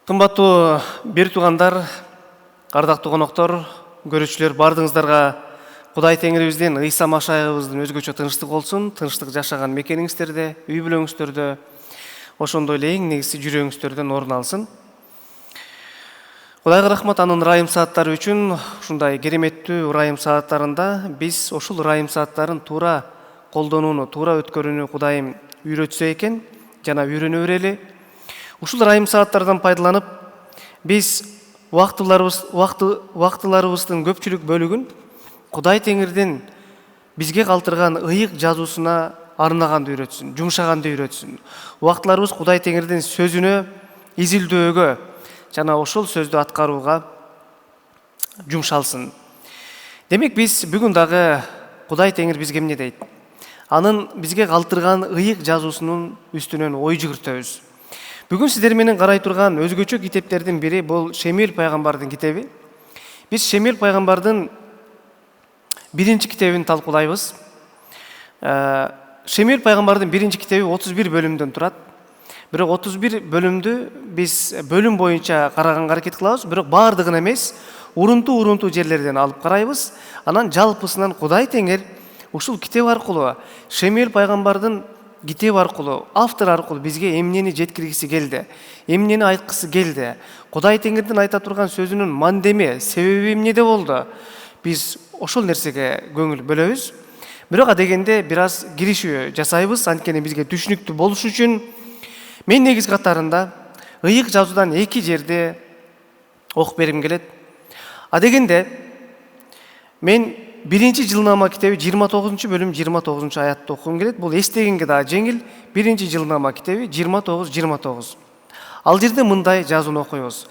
Кымбаттуу бир туугандар, ардактуу коноктор, көрүүчүлөр, бардыгыңыздарга Кудай Теңирибиздин, Ыйса Машайыбыздын өзгөчө тынчтык болсун, тынчтык жашаган мекениңиздерде, үй бүлөңүздөрдө, ошондой эле эң негизи жүрөгүңүздөрдөн орун алсын. Кудайга рахмат, анын ырайым сааттары үчүн. Ушундай кереметтүү ырайым сааттарында биз ушул ырайым сааттарын туура колдонууну, туура өткөрүүнү Кудайым үйрөтсө экен, жана үйрөнө берели. Ушул ырайым сааттардан пайдаланып, биз вактыларыбыздын көпчүлүк бөлүгүн Кудай Теңирдин бизге калтырган ыйык жазуусуна арнаганды үйрөтсүн, жумшаганды үйрөтсүн. Убактыларыбыз Кудай Теңирдин сөзүнө изилдөөгө жана ошол сөздү аткарууга жумшалсын. Демек биз бүгүн дагы Кудай Теңир бизге эмне дейт? Анын бизге калтырган ыйык жазуусунун үстүнөн ой жүгүртөбүз. Бүгүн сиздер менен карай турган өзгөчө китептердин бири бул Шемуил пайгамбардын китеби. Биз Шемуил пайгамбардын биринчи китебин талкуулайбыз. Шемуил пайгамбардын биринчи китеби 31 бөлүмдөн турат. Бирок 31 бөлүмдү биз бөлүм боюнча караганга аракет кылабыз, бирок баардыгын эмес, урунтуу жерлерден алып карайбыз. Анан жалпысынан Кудай Теңир ушул китеп аркылуу, Шемуил пайгамбардын китеп аркылуу, автор аркылуу бизге эмнени жеткиргиси келди, эмнени айткысы келди, Кудай Теңирдин айта турган сөзүнүн мандеми, себеби эмнеде болду, биз ошол нерсеге көңүл бөлөбүз. Бирок адегенде бир аз киришүү жасайбыз, анткени бизге түшүнүктүү болуш үчүн. Мен негиз катарында ыйык жазуудан эки жерде окуп бергим келет. Адегенде мен биринчи жылнама китеби 29 бөлүм 29 аятты окугум келет. Бул эстегенге да жеңил. Биринчи жылнама китеби 29. Ал жерде мындай жазууну окуйбуз.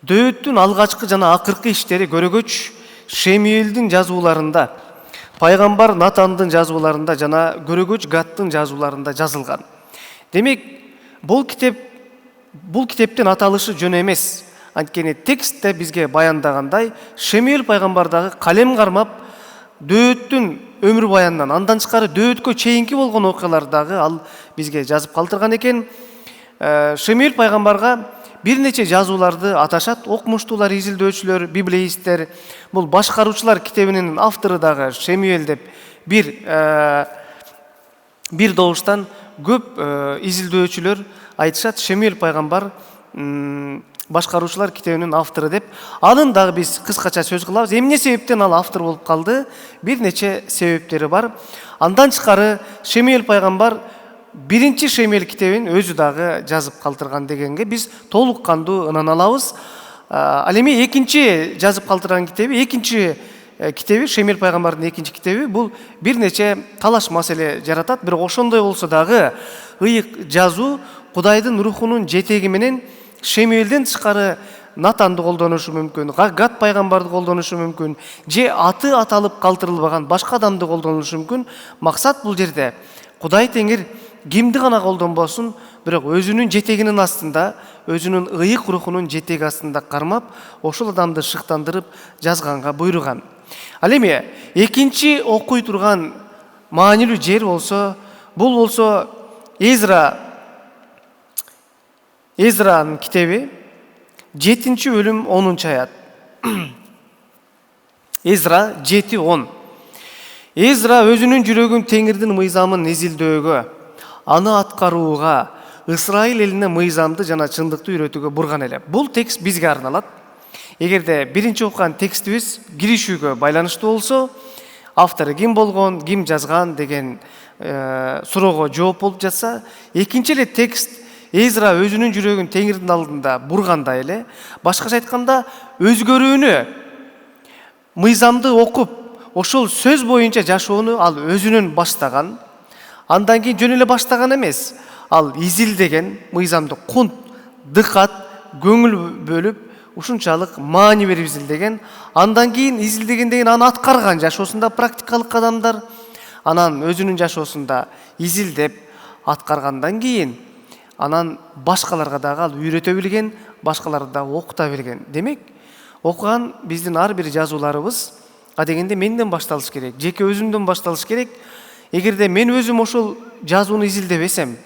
Дөөттүн алгачкы жана акыркы иштери көрөгөч Шемуилдин жазууларында, пайгамбар Натандын жазууларында жана көрөгөч Гаттын жазууларында жазылган. Демек, бул китептин аталышы жөн эмес. Анткени текстте бизге баяндагандай, Шемуил пайгамбар дагы калем кармап, дөөттүн өмүр баянынан, андан тышкары дөөткө чейинки болгон окуяларды дагы ал бизге жазып калтырган экен. Шемуил пайгамбарга бир нече жазууларды аташат. Окумуштуулар, изилдөөчүлөр, библеисттер, бул башкаруучулар китебинин автору дагы Шемуил деп бир добуштан көп изилдөөчүлөр айтышат. Шемуил пайгамбар башкаруучулар китебинин автору деп. Анын дагы биз кыскача сөз кылабыз. Эмне себептен ал автор болуп калды? Бир нече себептери бар. Андан тышкары Шемуил пайгамбар биринчи Шемуил китебин өзү дагы жазып калтырган дегенге биз толук кандуу ынана алабыз. Ал эми экинчи жазып калтырган китеби, Шемуил пайгамбардын экинчи китеби, бул бир нече талаш маселе жаратат. Бирок ошондой болсо дагы ыйык жазуу Кудайдын рухунун жетеги менен Шемуилден тышкары Натанды колдонушу мүмкүн, Гат пайгамбарды колдонушу мүмкүн, же аты аталып калтырылбаган башка адамды колдонушу мүмкүн. Максат бул жерде Кудай Теңир кимди гана колдонбосун, бирок өзүнүн жетегинин астында, өзүнүн ыйык рухунун жетеги астында кармап, ошол адамды шыктандырып жазганга буйруган. Ал эми экинчи окуй турган маанилүү жер болсо, бул болсо Эзранын китеби 7 бөлүм 10 аят. Эзра 7:10. Эзра өзүнүн жүрөгүн Теңирдин мыйзамын изилдөөгө, аны аткарууга, Исраил элине мыйзамды жана чындыкты үйрөтүүгө бурган эле. Бул текст бизге арналат. Эгерде биринчи окуган текстибиз киришүүгө байланыштуу болсо, автору ким болгон, ким жазган деген суроого жооп болуп жатса, экинчи эле текст Эзра өзүнүн жүрөгүн Теңирдин алдында бургандай эле, башкача айтканда өзгөрүүнү, мыйзамды окуп, ошол сөз боюнча жашоону ал өзүнүн баштаган. Андан кийин жөн эле баштаган эмес, ал изилдеген, мыйзамды кунт, дыкат, көңүл бөлүп, ушунчалык маани берип изилдеген. Андан кийин изилдегенден кийин аны аткарган, жашоосунда практикалык адамдар, анан өзүнүн жашоосунда изилдеп аткаргандан кийин анан башкаларга дагы ал үйрөтө билген, башкаларды дагы окута билген. Демек, окуган биздин ар бир жазууларыбыз адегенде менден башталыш керек, жеке өзүмдөн башталыш керек. Эгерде мен өзүм ошол жазууну изилдебесем,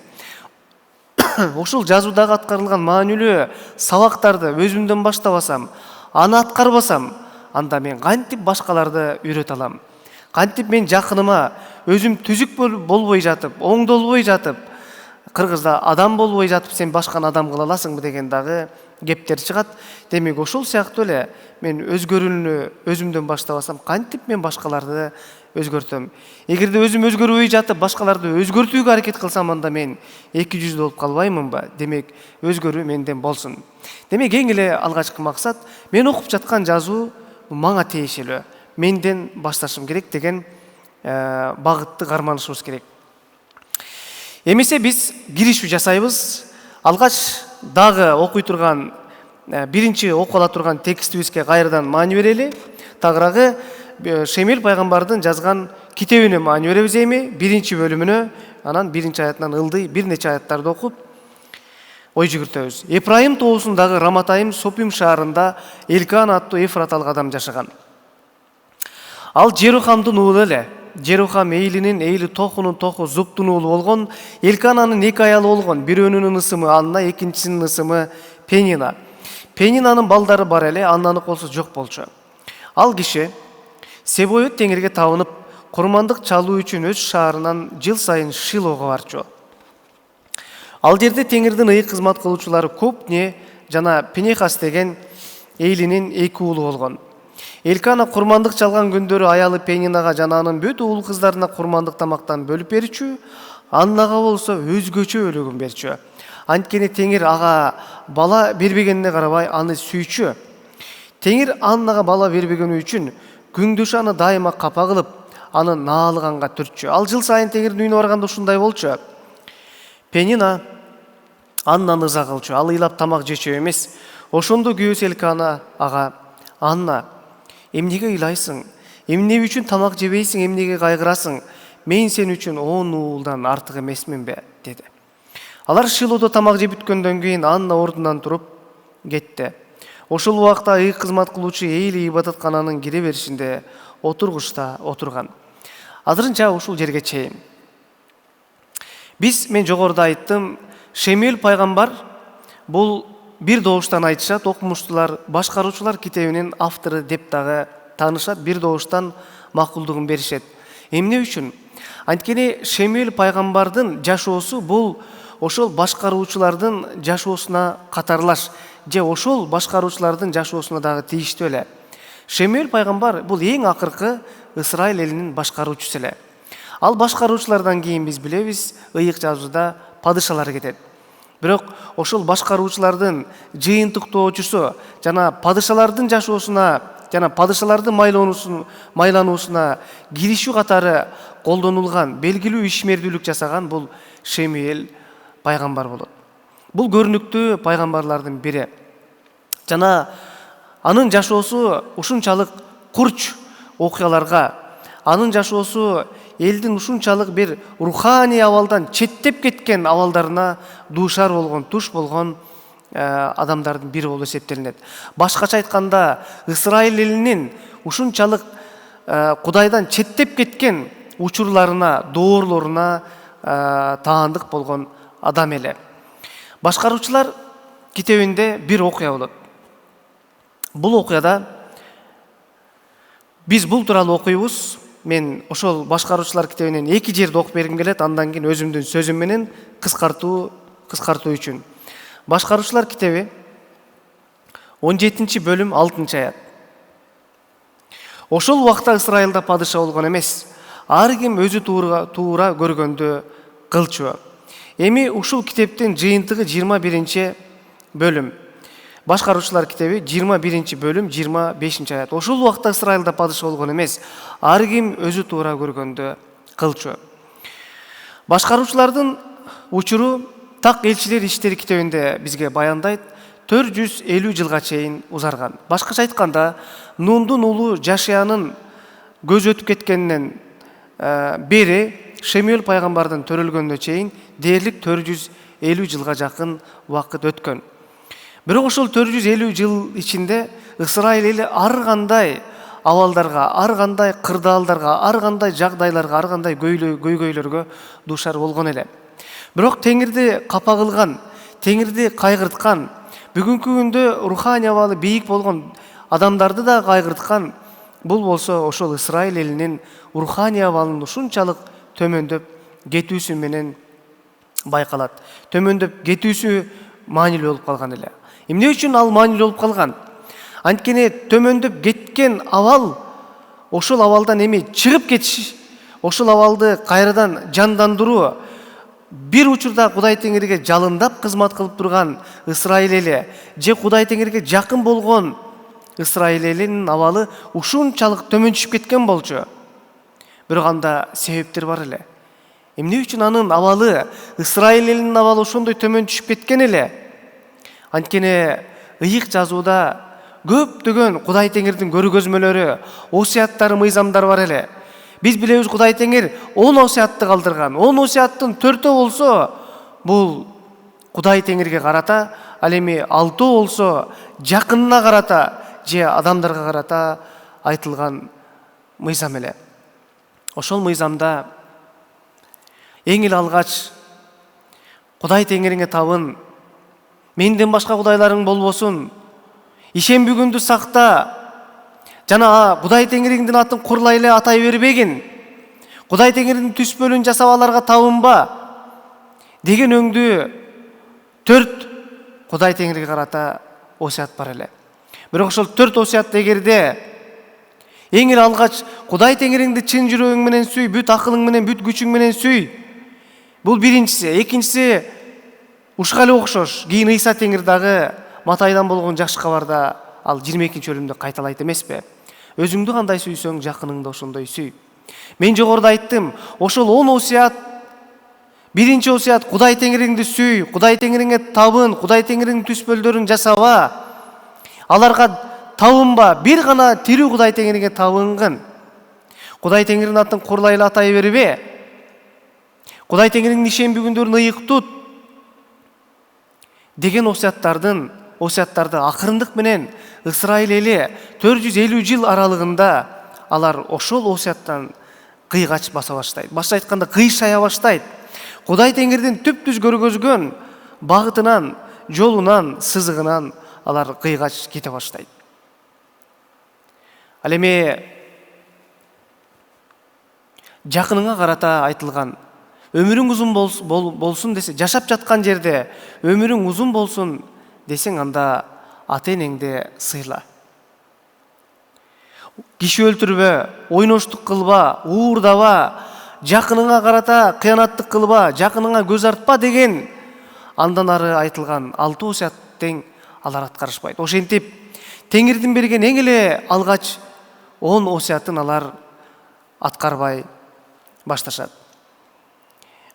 ушул жазуудагы аткарылган маанилүү сабактарды өзүмдөн баштабасам, аны аткарбасам, анда мен кантип башкаларды үйрөтө алам? Кантип мен жакыныма өзүм түзүк болбой жатып, оңдолбой жатып, кыргызда адам болбой жатып сен башканы адам кыла аласыңбы деген дагы кептер чыгат. Демек ошол сыяктуу эле мен өзгөрүүнү өзүмдөн баштабасам, кантип мен башкаларды өзгөртөм? Эгерде өзүм өзгөрбөй жатып, башкаларды өзгөртүүгө аракет кылсам, анда мен эки жүздүү болуп калбаймынбы? Демек, өзгөрүү менден болсун. Демек, эң эле алгачкы максат мен окуп жаткан жазуу мага тиешелүү. Менден башташым керек деген багытты карманышыбыз керек. Эмесе биз киришүү жасайбыз. Алгач дагы окуй турган биринчи окула турган текстибизге кайрадан маани берели. Тагыраагы Шемел пайгамбардын жазган китебине маани беребиз эми, биринчи бөлүмүнө, анан биринчи аятынан ылдый бир нече аяттарды окуп ой жүгүртөбүз. Эпрайым тоосундагы Раматайым Сопим шаарында Элкан аттуу эфраталык адам жашаган. Ал Жерухамдын уулу эле. Жерухам Эйлинин Эйли Тохунун Тоху Зуптун уулу болгон. Элкананын эки аялы болгон. Бирөөнүнүн ысымы Анна, экинчисинин ысымы Пенина. Пенинанын балдары бар эле, Аннаны колсу жок болчу. Ал киши Себоет теңирге табынып, курмандык чалуу үчүн өз шаарынан жыл сайын Шилого барчу. Ал жерде теңирдин ыйык кызмат кылуучулары Копне жана Пенехас деген Эйлинин эки уулу болгон. Элкана курмандык чалган күндөрү аялы Пенинага жана анын бүт уул кыздарына курмандык тамактан бөлүп берчү, Аннага болсо өзгөчө бөлүгүн берчү. Анткени теңир ага бала бербегенине карабай аны сүйчү. Теңир Аннага бала бербегени үчүн күңдүш аны дайыма капа кылып, аны наалыганга түртчү. Ал жыл сайын теңирдин үйүнө барганда ушундай болчу. Пенина Аннаны ыза кылчу. Ал ыйлап тамак жечү эмес. Ошондо күйөөсү Элкана ага: "Анна, эмнеге ыйлайсың? Эмне үчүн тамак жебейсиң? Эмнеге кайгырасың? Мен сен үчүн 10 уулдан артык эмесминби?" деди. Алар Шилодо тамак жеп бүткөндөн кийин Анна ордунан туруп кетти. Ошол убакта ыйык кызмат кылуучу Эйли ибадаткананын кире беришинде отургучта отурган. Азырынча ушул жерге чейин. Мен жогоруда айттым, Шемел пайгамбар бул бир добуштан айтышат, окумуштуулар Башкаруучулар китебинин автору деп дагы таанышат, бир добуштан макулдугун беришет. Эмне үчүн? Анткени Шемел пайгамбардын жашоосу бул ошол башкаруучулардын жашоосуна катарлаш, же ошол башкаруучулардын жашоосуна дагы тийиштүү эле. Шемел пайгамбар бул эң акыркы Исраил элинин башкаруучусу эле. Ал башкаруучулардан кийин биз билебиз, ыйык жазууда падышалар кетет. Бирок ошол башкаруучулардын жыйынтыктоочусу жана падышалардын жашоосуна жана падышалардын майлануусуна киришүү катары колдонулган, белгилүү ишмердүүлүк жасаган бул Шемел пайгамбар болот. Бул көрүнүктүү пайгамбарлардын бири. Жана анын жашоосу ушунчалык курч окуяларга, анын жашоосу элдин ушунчалык бир руханий абалдан четтеп кеткен абалдарына дуушар болгон, туш болгон адамдардын бири болуп эсептелинет. Башкача айтканда, Исраил элинин ушунчалык Кудайдан четтеп кеткен учурларына, доорлоруна таандык болгон адам эле. Башкаруучулар китебинде бир окуя болот. Бул окуяда биз бул тууралуу окуйбуз. Мен ошол Башкаруучулар китебинен эки жерде окуп бергим келет, андан кийин өзүмдүн сөзүм менен кыскартуу үчүн. Башкаруучулар китеби 17 бөлүм 6 аят. Ошол убакта Исраилда падыша болгон эмес, ар ким өзү туура көргөндү кылчу. Эми ушул китептин жыйынтыгы 21 бөлүм. Башкаруучулар китеби 21 бөлүм 25 аят. Ошол убакта Исраилда падыша болгон эмес, ар ким өзү туура көргөндү кылчу. Башкаруучулардын учуру Так элчилер иштери китебинде бизге баяндайт, 450 жылга чейин узарган. Башкача айтканда, Нундун уулу Жашиянын көз өтүп кеткенинен бери Шемел пайгамбардын төрөлгөнүнө чейин дээрлик 450 жылга жакын убакыт өткөн. Бирок ошол 450 жыл ичинде Исраил эли ар кандай абалдарга, ар кандай кырдаалдарга, ар кандай жагдайларга, ар кандай көйгөйлөргө дуушар болгон эле. Бирок теңирди капа кылган, теңирди кайгырткан, бүгүнкү күндө руханий абалы бийик болгон адамдарды да кайгырткан бул болсо ошол Исраиль элинин руханий абалынын ушунчалык төмөндөп кетүүсү менен байкалат. Төмөндөп кетүүсү маанилүү болуп калган эле. Эмне үчүн ал маанилүү болуп калган? Анткени төмөндөп кеткен абал, ошол абалдан эми чыгып кетиш, ошол абалды кайрадан жандандыруу, бир учурда Кудай Теңирге жалындап кызмат кылып турган Исраиль эли же Кудай Теңирге жакын болгон Исраиль элинин абалы ушунчалык төмөн түшүп кеткен болчу. Бирок анда себептер бар эле. Эмне үчүн анын абалы, Исраиль элинин абалы ошондой төмөн түшүп кеткен эле? Анткени ыйык жазууда көптөгөн Кудай Теңирдин көргөзмөлөрү, осуяттары, мыйзамдары бар эле. Биз билебиз, Кудай Теңир 10 осуятты калдырган. 10 осуяттын 4-өө болсо бул Кудай Теңирге карата, ал эми 6 болсо жакынына карата же адамдарга карата айтылган мыйзам эле. Ошол мыйзамда эң эле алгач Кудай Теңириңе табын, менден башка кудайларың болбосун, ишемби күндү сакта, жана Кудай Теңириңдин атын курлай эле атай бербегин, Кудай Теңирдин түспөлүн жасап аларга табынба деген өңдүү 4 Кудай Теңирге карата осуят бар эле. Бирок ошол 4 осуятты эгерде эң эле алгач Кудай Теңириңди чын жүрөгүң менен сүй, бүт акылың менен, бүт күчүң менен сүй. Бул биринчиси. Экинчиси ушуга эле окшош. Кийин Ыйса Теңир дагы Матайдан болгон жакшы кабарда ал 22-бөлүмдө кайталайт эмеспи? Өзүңдү кандай сүйсөң, жакыныңды ошондой сүй. Мен жогоруда айттым, ошол 10 осуят, биринчи осуят Кудай Теңириңди сүй, Кудай Теңириңе табын, Кудай Теңириңдин түспөлдөрүн жасаба, аларга табынба, бир гана тирүү Кудай Теңириңе табынгын. Кудай Теңирдин атын курлай эле атай бербе. Кудай Теңириңдин ишемби күндөрүн ыйык тут деген осуяттарды акырындык менен Исраиль эли 450 жыл аралыгында алар ошол осуяттан кыйгач баса баштайт. Башка айтканда кыйшая баштайт. Кудай Теңирдин түптүз көргөзгөн багытынан, жолунан, сызыгынан алар кыйгач кете баштайт. Ал эми жакыныңа карата айтылган, өмүрүң узун болсун десе, жашап жаткан жерде өмүрүң узун болсун десең, анда ата энеңди сыйла. Киши өлтүрбө, ойноштук кылба, уурдаба, жакыныңа карата кыянаттык кылба, жакыныңа көз артпа деген андан ары айтылган 6 осуят тең алар аткарышпайт. Ошентип Теңирдин берген эң эле алгач 10 осуятын алар аткарбай башташат.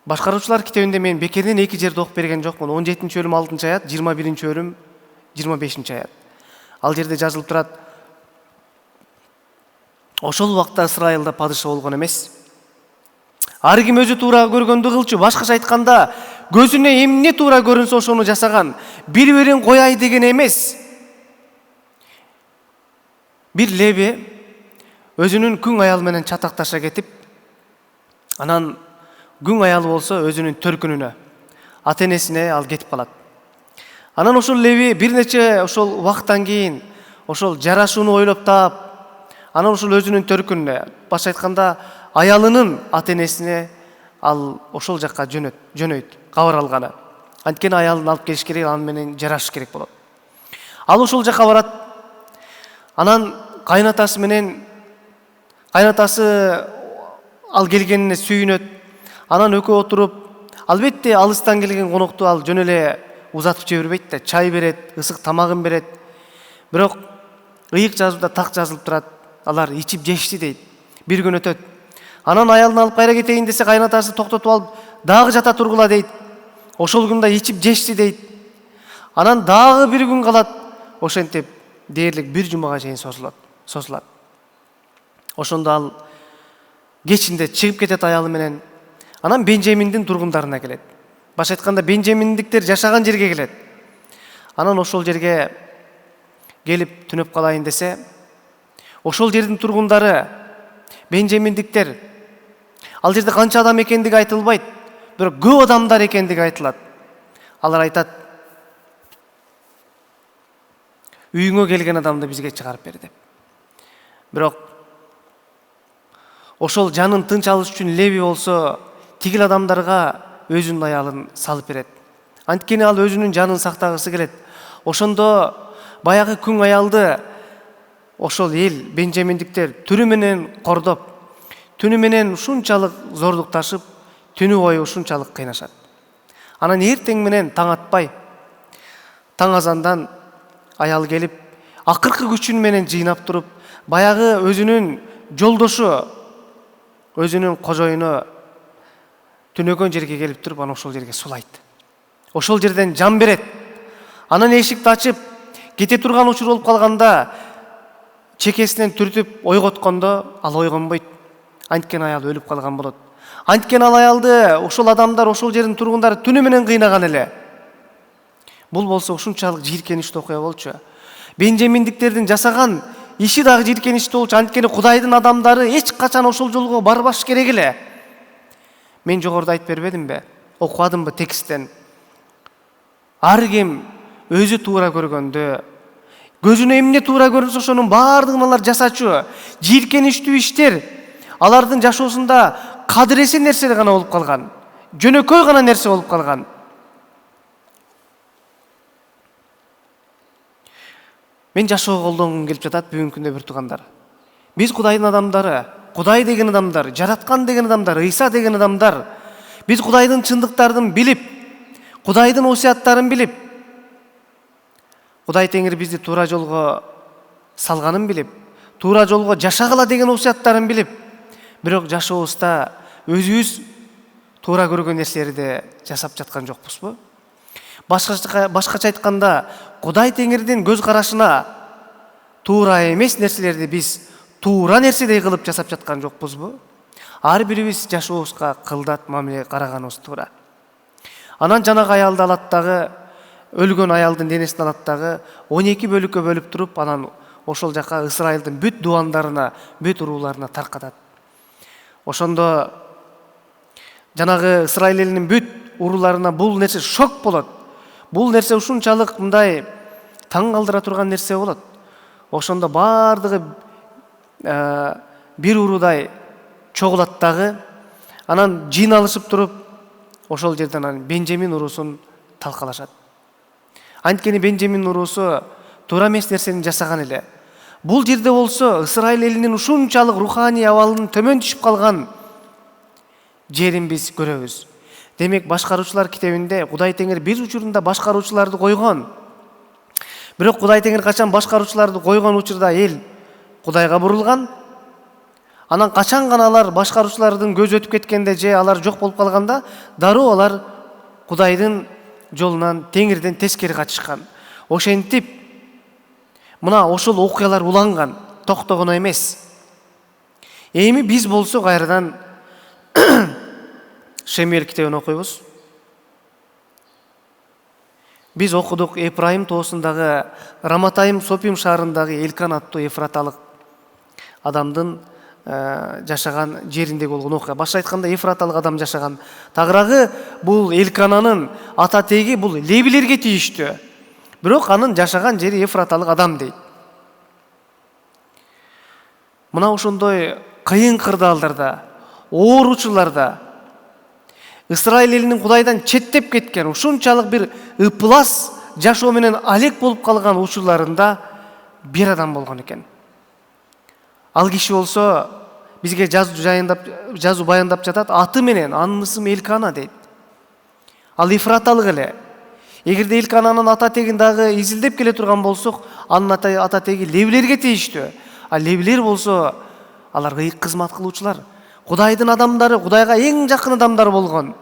Башкаруучулар китебинде мен бекерден 2 жерде окуп берген жокмун. 17-бөлүм 6 аят, 21-бөлүм 25 аят. Ал жерде жазылып турат: ошол убакта Исраилда падыша болгон эмес. Ар ким өзү туура көргөндү кылчу. Башкача айтканда, көзүнө эмне туура көрүнсө ошону жасаган. Бири-бирин кояй деген эмес. Бир леби өзүнүн күң аялы менен чатакташа кетип, анан күң аялы болсо өзүнүн төркүнүнө, ата энесине ал кетип калат. Анан ошол леби бир нече ошол убакыттан кийин ошол жарашууну ойлоп таап, анан ошол өзүнүн төркүнүнө, башка айтканда аялынын ата энесине ал ошол жакка жөнөйт, кабар алганы. Анткени аялын алып келиш керек, аны менен жарашыш керек болот. Ал ошол жакка барат. Анан кайнатасы ал келгенине сүйүнөт. Анан экөө отуруп, албетте алыстан келген конокту ал жөн эле узатып жибербейт да, чай берет, ысык тамагын берет. Бирок ыйык жазууда так жазылып турат, алар ичип жешти дейт. Бир күн өтөт. Анан аялын алып кайра кетейин десе, кайнатасы токтотуп алып, дагы жата тургула дейт. Ошол күндө ичип жешти дейт. Анан дагы бир күн калат. Ошентип дээрлик бир жумага чейин созулат. Ошондо ал кечинде чыгып кетет аялы менен. Анан Бенжаминдин тургундарына келет. Башка айтканда Бенжаминдиктер жашаган жерге келет. Анан ошол жерге келип түнөп калайын десе, ошол жердин тургундары Бенжаминдиктер, ал жерде канча адам экендиги айтылбайт. бирок көп адамдар экендиги айтылат. Алар айтат, үйүңө келген адамды бизге чыгарып бер деп. Бирок ошол жанын тынч алыш үчүн Леви болсо тигил адамдарга өзүнүн аялын салып берет. Анткени ал өзүнүн жанын сактагысы келет. Ошондо баягы күң аялды ошол эл бенжаминдиктер түрү менен кордоп, түнү менен ушунчалык зордук ташып, түнү бою ушунчалык кыйнашат. Анан эртең менен таң атпай, таң азандан аял келип, акыркы күчүн менен жыйнап туруп, баягы өзүнүн жолдошу, өзүнүн кожоюну түнөгөн жерге келип туруп, анан ошол жерге сулайт. Ошол жерден жан берет. Анан эшикти ачып, кете турган учур болуп калганда, чекесинен түртүп ойготкондо ал ойгонбойт. Анткени аял өлүп калган болот. Анткени ал аялды ошол адамдар, ошол жердин тургундары түнү менен кыйнаган эле. Бул болсо ушунчалык жийиркеничтүү окуя болчу. Бенжаминдиктердин жасаган иши дагы жийиркеничтүү болчу. Анткени Кудайдын адамдары эч качан ошол жолго барбаш керек эле. Мен жогоруда айтып бербедимби? Окубадымбы тексттен? Ар ким өзү туура көргөндө, көзүнө эмне туура көрүнсө ошонун баардыгын алар жасачу. Жийиркеничтүү иштер алардын жашоосунда кадыресе нерсе гана болуп калган. Жөнөкөй гана нерсе болуп калган. Мен жашоого колдонгум келип жатат бүгүнкү күндө бир туугандар. Биз Кудайдын адамдары, Кудай деген адамдар, жараткан деген адамдар, Ыйса деген адамдар. Биз Кудайдын чындыктарын билип, Кудайдын осуяттарын билип, Кудай Теңир бизди туура жолго салганын билип, туура жолго жашагыла деген осуяттарын билип, бирок жашообузда өзүбүз туура көргөн нерселерди жасап жаткан жокпузбу? Башкача айтканда, Кудай Теңирдин көз карашына туура эмес нерселерди биз туура нерседей кылып жасап жаткан жокпузбу? Ар бирибиз жашообузга кылдат мамиле караганыбыз туура. Анан жанагы аялды алат дагы, өлгөн аялдын денесин алат дагы 12 бөлүккө бөлүп туруп, анан ошол жака Исрайылдын бүт дуандарына, бүт урууларына таркатат. Ошондо жанагы Исрайыл элинин бүт урууларына бул нерсе шок болот. Бул нерсе ушунчалык мындай таң калтыра турган нерсе болот. Ошондо баардыгы бир уруудай чогулат дагы, анан жыйналышып туруп, ошол жерден анан Бенжамин уруусун талкалашат. Анткени Бенжамин уруусу туура эмес нерсени жасаган эле. Бул жерде болсо Исрайыл элинин ушунчалык руханий абалынын төмөн түшүп калган жерин биз көрөбүз. Демек, башкаруучулар китебинде Кудай Теңир биз учурунда башкаруучуларды койгон. Бирок Кудай Теңир качан башкаруучуларды койгон учурда эл Кудайга бурулган. Анан качан гана алар башкаруучулардын көзү өтүп кеткенде же алар жок болуп калганда, дароо алар Кудайдын жолунан, Теңирден тескери качышкан. Ошентип, мына ошол окуялар уланган, токтогон эмес. Эми биз болсо кайрадан Шемуэл китебин окуйбуз. Биз окудук Эпрайым тоосундагы Раматайым Сопим шаарындагы Элкан аттуу Ефраталык адамдын жашаган жеринде болгон окуя. Башка айтканда Ефраталык адам жашаган. Тагыраагы бул Элкананын ата теги бул Левилерге тийиштүү. Бирок анын жашаган жери Ефраталык адам дейт. Мына ошондой кыйын кырдаалдарда, оор учурларда Исрайыл элинин Кудайдан четтеп кеткен, ушунчалык бир ыплас жашоо менен алек болуп калган учурларында бир адам болгон экен. Ал киши болсо бизге жазуу баяндап жатат, аты менен анын ысымы Элкана дейт. Ал Ефраталык эле. Эгерде Элкананын ата тегин дагы изилдеп келе турган болсок, анын ата теги Левилерге тийиштүү. А Левилер болсо алар ыйык кызмат кылуучулар. Кудайдын адамдары, Кудайга эң жакын адамдар болгон.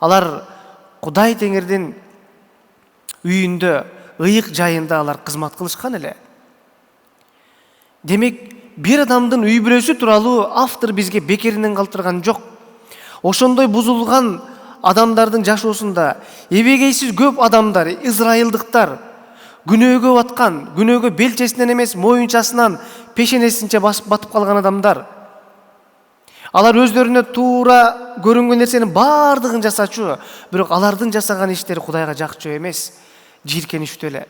Алар Кудай Теңирдин үйүндө, ыйык жайында алар кызмат кылышкан эле. Демек, бир адамдын үй бүлөсү тууралуу автор бизге бекеринен калтырган жок. Ошондой бузулган адамдардын жашоосунда эбегейсиз көп адамдар, израилдыктар күнөөгө баткан, күнөөгө белчесинен эмес, моюнчасынан, пешенесинче батып калган адамдар. Алар өздөрүнө туура көрүнгөн нерсенин баардыгын жасачу, бирок алардын жасаган иштери Кудайга жакчу эмес, жийиркеништүү эле.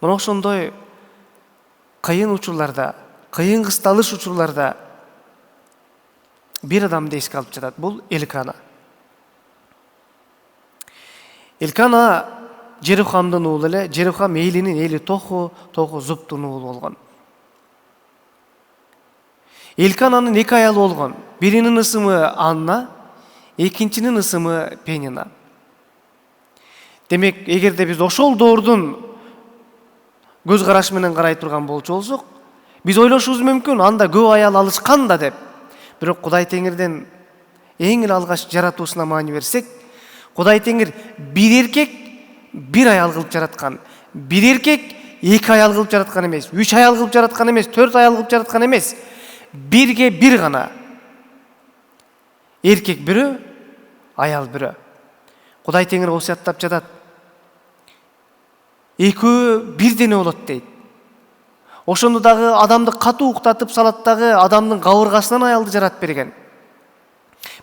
Мына ошондой кыйын учурларда, кыйын кысталыш учурларда бир адамды эске алып жатат. Бул Элкана. Элкана Жерухамдын уулу эле. Жерухам Элинин эли Тоху Зубтун уулу болгон. Элкананын эки аялы болгон. Биринин ысымы Анна, экинчинин ысымы Пенина. Демек, эгерде биз ошол доордун көз карашы менен карай турган болчу болсок, биз ойлошубуз мүмкүн, анда көп аял алышкан да деп. Бирок Кудай Теңирден эң эле алгач жаратуусуна маани берсек, Кудай Теңир бир эркек, бир аял кылып жараткан. Бир эркек эки аял кылып жараткан эмес, 3 аял кылып жараткан эмес, 4 аял кылып жараткан эмес. Бирге бир гана. Эркек бирөө, аял бирөө. Кудай Теңир осуяттап жатат. Экөө бирдене болот дейт. Ошондо дагы адамды катуу уктатып салат дагы адамдын кабыргасынан аялды жаратып берген.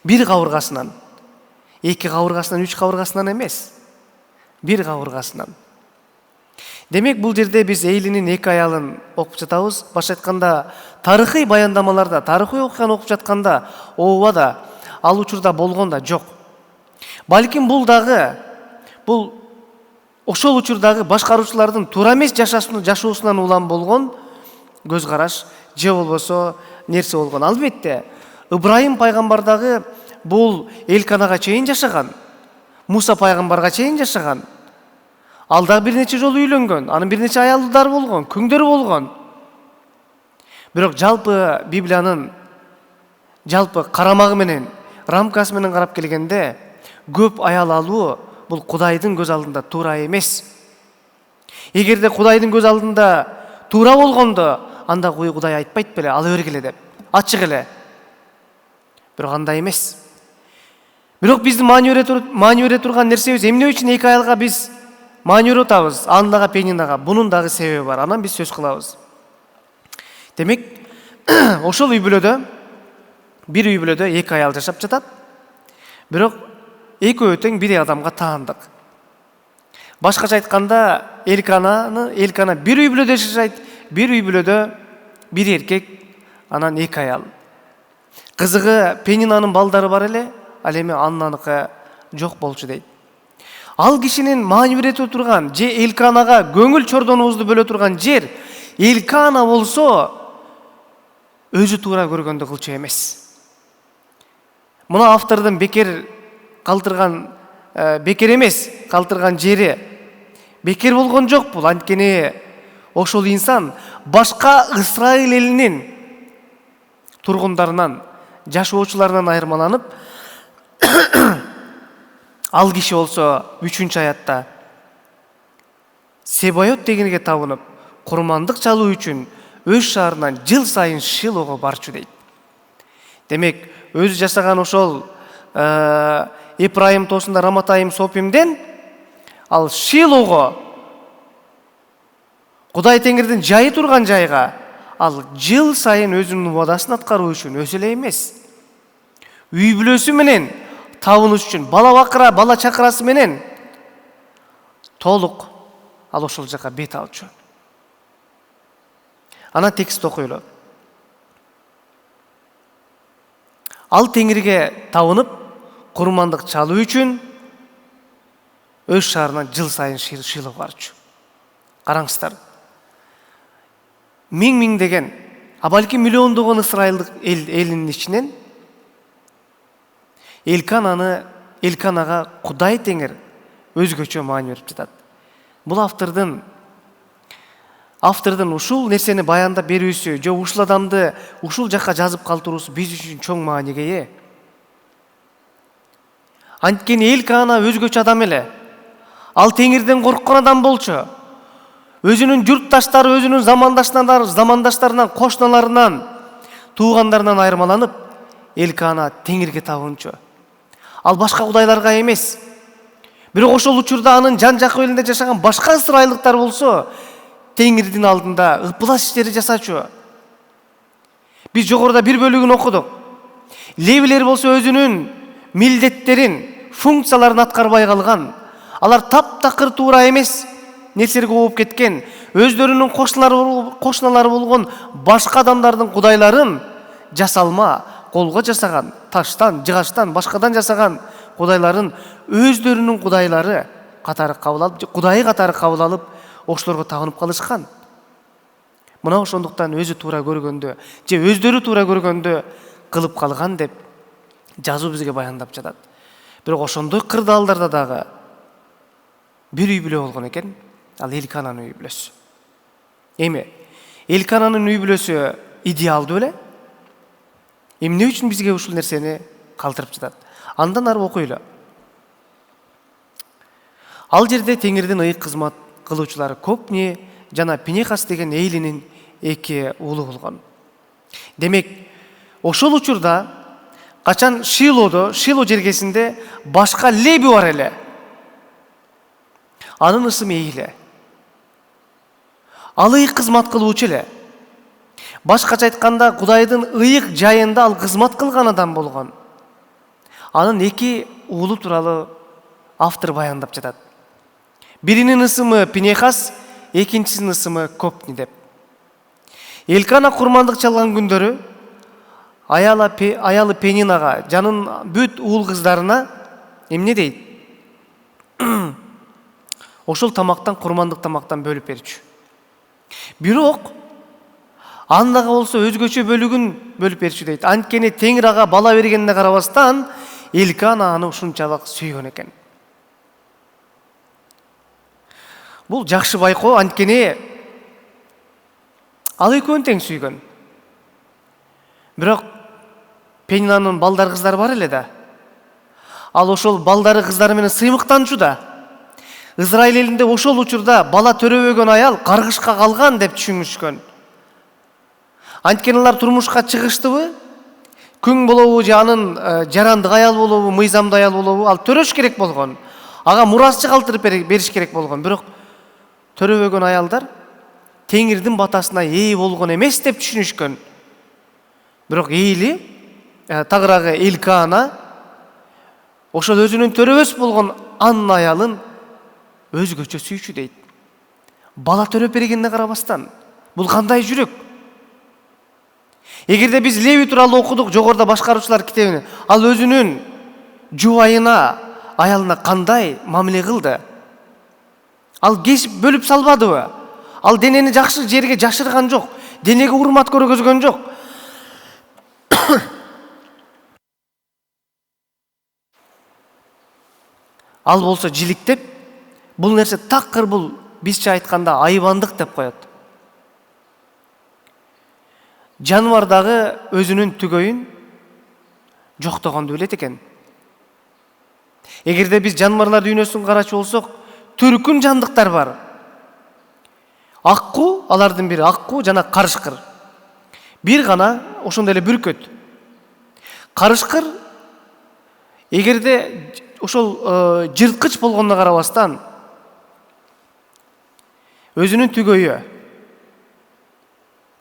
Бир кабыргасынан. Эки кабыргасынан, 3 кабыргасынан эмес. Бир кабыргасынан. Демек, бул жерде биз Эйлинин эки аялын окуп жатабыз. Башка айтканда, тарыхый баяндамаларда, тарыхый окуяны окуп жатканда, ооба да, ал учурда болгон да жок. Балким бул дагы, ошол учурдагы башкаруучулардын туура эмес жашоосунан улам болгон көз караш, же болбосо нерсе болгон. Албетте, Ыбрайым пайгамбар дагы бул Элканага чейин жашаган, Муса пайгамбарга чейин жашаган. Ал дагы бир нече жолу үйлөнгөн, анын бир нече аялдары болгон, күңдөрү болгон. Бирок жалпы Библиянын жалпы карамагы менен, рамкасы менен карап келгенде, көп аял алуу бул Кудайдын көз алдында туура эмес. Эгерде Кудайдын көз алдында туура болгондо, анда Кудай айтпайт беле, ала бергиле деп, ачык эле. Бирок андай эмес. Бирок биздин маани бере турган нерсебиз эмне үчүн эки аялга биз маани берип атабыз, Аннага, Пенинага? Бунун дагы себеби бар. Анан биз сөз кылабыз. Демек, ошол бир үй бүлөдө эки аял жашап жатат. Бирок экөө тең бир адамга таандык. Башкача айтканда, Элкана бир үй бүлөдө жашайт, бир үй бүлөдө бир эркек, анан эки аял. Кызыгы, Пенинанын балдары бар эле, ал эми Аннаныкы жок болчу дейт. Ал кишинин маани бере турган, же Элканага көңүл чордонубузду бөлө турган жер, Элкана болсо өзү туура көргөндү кылчу эмес. Мына автордун бекер эмес, калтырган жери бекер болгон жок бул. Анткени ошол инсан башка Исраил элинин тургундарынан, жашоочуларынан айырмаланып, ал киши болсо 3-чү аятта Себайот дегенге табынып, курмандык чалуу үчүн өз шаарынан жыл сайын Шилого барчу дейт. Демек, өзү жашаган ошол Эпрайым тоосунда Раматайым Сопимден ал Шилого, Кудай Теңирдин жайы турган жайга, ал жыл сайын өзүнүн убадасын аткаруу үчүн өзү эле эмес, үй бүлөсү менен табынуш үчүн, бала чакырасы менен толук ал ошол жака бет алчу. Ана текст окуйлу. Ал Теңирге табынып, курмандык чалуу үчүн өз шаарынан жыл сайын Шилого барчу. Караңыздар. Миңдеген, балки миллиондогон Исраилдык элинин ичинен Элканага Кудай Теңир өзгөчө маани берип жатат. Бул автордун ушул нерсени баяндап берүүсү, же ушул адамды ушул жакка жазып калтыруусу биз үчүн чоң мааниге ээ. Анткени Элкана өзгөчө адам эле. Ал Теңирден корккон адам болчу. Өзүнүн журтташтары, өзүнүн замандаштарынан, кошуналарынан, туугандарынан айырмаланып, Элкана Теңирге табынчу. Ал башка кудайларга эмес. Бирок ошол учурда анын жан-жак элинде жашаган башка ысрайылдыктар болсо, Теңирдин алдында ыкпылас иштери жасачу. Биз жогоруда бир бөлүгүн окудук. Левилер болсо өзүнүн милдеттерин, функцияларын аткарбай калган, алар таптакыр туура эмес нерселерге болуп кеткен, өздөрүнүн кошуналары болгон башка адамдардын кудайларын жасалма, колго жасаган, таштан, жыгачтан, башкадан жасаган кудайларын өздөрүнүн кудайлары катары кабыл алып, кудайы катары кабыл алып, ошолорго табынып калышкан. Мына ошондуктан өзү туура көргөндө, же өздөрү туура көргөндө кылып калган деп жазуу бизге баяндап жатат. Бирок ошондой кырдаалдарда дагы бир үй бүлө болгон экен, ал Элкананын үй бүлөсү. Эми Элкананын үй бүлөсү идеалдуу беле? Эмне үчүн бизге ушул нерсени калтырып жатат? Андан ары окуйлу. Ал жерде Теңирдин ыйык кызмат кылуучулары Копни жана Пинехас деген Эйлинин 2 уулу болгон. Демек, ошол учурда качан Шило жергесинде башка Леби бар эле. Анын ысымы Эйле. Ал ыйык кызмат кылуучу эле. Башкача айтканда, Кудайдын ыйык жайында ал кызмат кылган адам болгон. Анын 2 уулу тууралуу автор баяндап жатат. Биринин ысымы Пинехас, экинчисинин ысымы Копни деп. Элкана курмандык чалган күндөрү аялы Пенинага, жанын бүт уул кыздарына эмне дейт? Ошол тамактан, курмандык тамактан бөлүп берчү. Бирок андага болсо өзгөчө бөлүгүн бөлүп берчү дейт. Анткени Теңир ага бала бергенине карабастан, Элкана аны ушунчалык сүйгөн экен. Бул жакшы байкоо, анткени ал экөөнү тең сүйгөн. Бирок Пенинанын балдар кыздары бар эле да. Ал ошол балдары кыздары менен сыймыктанчу да. Израиль элинде ошол учурда бала төрөбөгөн аял каргышка калган деп түшүнүшкөн. Анткени алар турмушка чыгыштыбы, күң болобу же анын жарандык аял болобу, мыйзамдуу аял болобу, ал төрөш керек болгон. Ага мурасчы калтырып бериш керек болгон. Бирок төрөбөгөн аялдар Теңирдин батасына ээ болгон эмес деп түшүнүшкөн. Бирок Эйли, тагыраагы Элкана ошол өзүнүн төрөбөс болгон анын аялын өзгөчө сүйчү дейт. Бала төрөп бергенине карабастан, бул кандай жүрөк? Эгерде биз Леви тууралуу окудук жогоруда башкаруучулар китебин, ал өзүнүн жубайына, аялына кандай мамиле кылды? Ал кесип бөлүп салбадыбы? Ал денени жакшы жерге жашырган жок, денеге урмат көргөзгөн жок. Ал болсо жиликтеп, бул нерсе такыр бул бизче айтканда айбандык деп коет. Жаныбар дагы өзүнүн түгөйүн жоктогонду билет экен. Эгерде биз жаныбарлар дүйнөсүн карачу болсок, түркүн жандыктар бар. Аккуу, алардын бири аккуу жана карышкыр. Бир гана ошондой эле бүркөт. Карышкыр эгерде ошол жырткыч болгонуна карабастан өзүнүн түгөйү